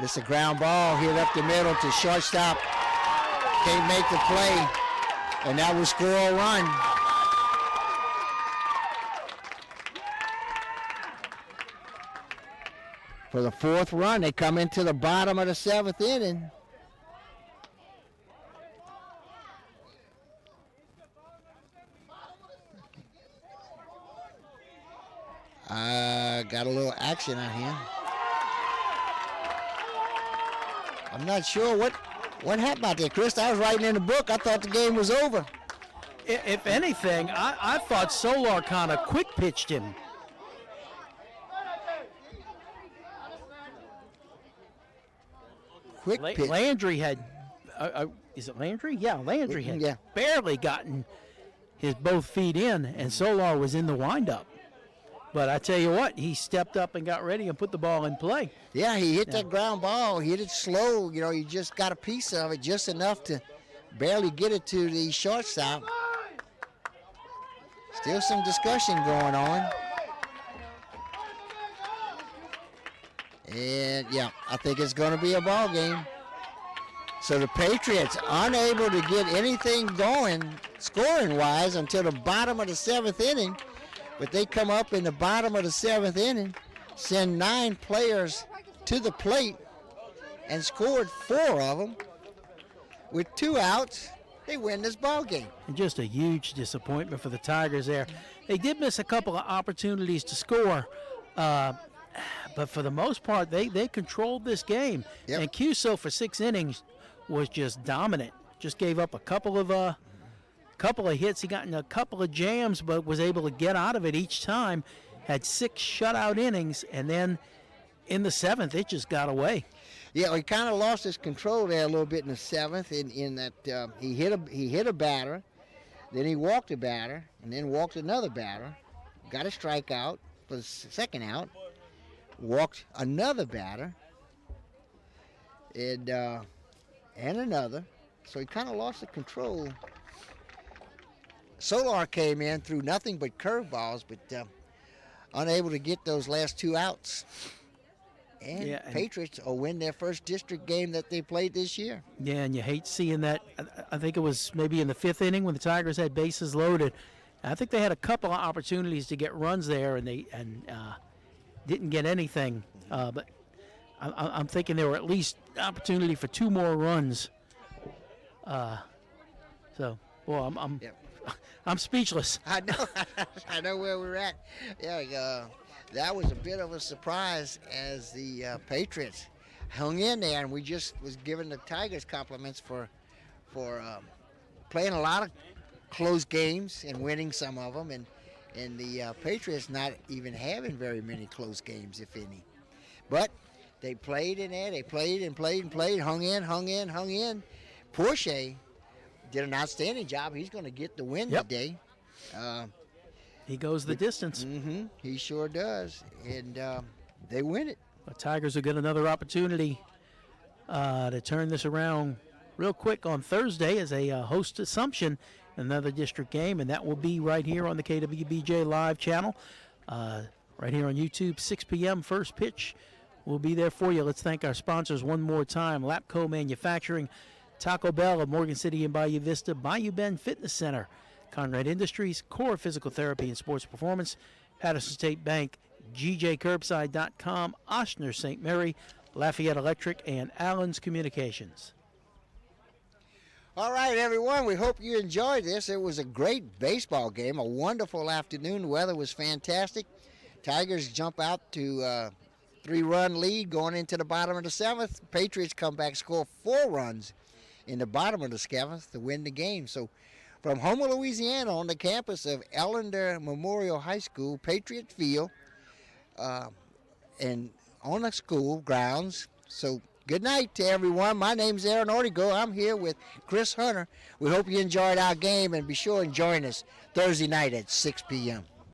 It's a ground ball hit up the middle to shortstop. Can't make the play, and that will score a run. For the 4th run, they come into the bottom of the 7th inning. Got a little action out here. I'm not sure what happened out there, Chris. I was writing in the book. I thought the game was over. If anything, I thought Solar kind of quick pitched him. Quick pitch. Landry had, is it Landry? Yeah, Landry had barely gotten his both feet in, and Solar was in the windup. But I tell you what, he stepped up and got ready and put the ball in play. Yeah, he hit that ground ball. He hit it slow. You know, he just got a piece of it, just enough to barely get it to the shortstop. Still some discussion going on. And, yeah, I think it's going to be a ball game. So the Patriots unable to get anything going scoring-wise until the bottom of the 7th inning. But they come up in the bottom of the 7th inning, send 9 players to the plate, and scored 4 of them. With 2 outs, they win this ball game. And just a huge disappointment for the Tigers there. They did miss a couple of opportunities to score, but for the most part, they controlled this game. Yep. And Cuso for 6 innings was just dominant. Just gave up a couple of hits. He got in a couple of jams, but was able to get out of it each time. Had 6 shutout innings, and then in the 7th, it just got away. Yeah, he kind of lost his control there a little bit in the 7th. In that he hit a batter, then he walked a batter, and then walked another batter. Got a strikeout for the 2nd out. Walked another batter, and another. So he kind of lost the control. Solar came in, threw nothing but curveballs, but unable to get those last 2 outs. And Patriots will win their first district game that they played this year. Yeah, and you hate seeing that. I think it was maybe in the 5th inning when the Tigers had bases loaded. I think they had a couple of opportunities to get runs there, and they didn't get anything. But I'm thinking there were at least opportunity for 2 more runs. So, well, I'm speechless. I know. I know where we're at. Yeah, that was a bit of a surprise as the Patriots hung in there, and we just was giving the Tigers compliments for playing a lot of close games and winning some of them, and the Patriots not even having very many close games, if any. But they played in there. They played and played and played, hung in. Porsche did an outstanding job. He's going to get the win today. He goes the distance. Mm-hmm. He sure does. And they win it. The Tigers will get another opportunity to turn this around real quick on Thursday as they host Assumption, another district game, and that will be right here on the KWBJ live channel, right here on YouTube, 6 p.m. First pitch. We'll be there for you. Let's thank our sponsors one more time. Lapco Manufacturing, Taco Bell of Morgan City and Bayou Vista, Bayou Bend Fitness Center, Conrad Industries, Core Physical Therapy and Sports Performance, Patterson State Bank, GJCurbside.com, Oshner St. Mary, Lafayette Electric, and Allen's Communications. All right, everyone, we hope you enjoyed this. It was a great baseball game, a wonderful afternoon. The weather was fantastic. Tigers jump out to a 3-run lead going into the bottom of the 7th. Patriots come back, score 4 runs in the bottom of the 7th to win the game. So from Houma, Louisiana, on the campus of Ellender Memorial High School, Patriot Field, and on the school grounds. So good night to everyone. My name's Aaron Ortigo. I'm here with Chris Hunter. We hope you enjoyed our game, and be sure and join us Thursday night at 6 p.m.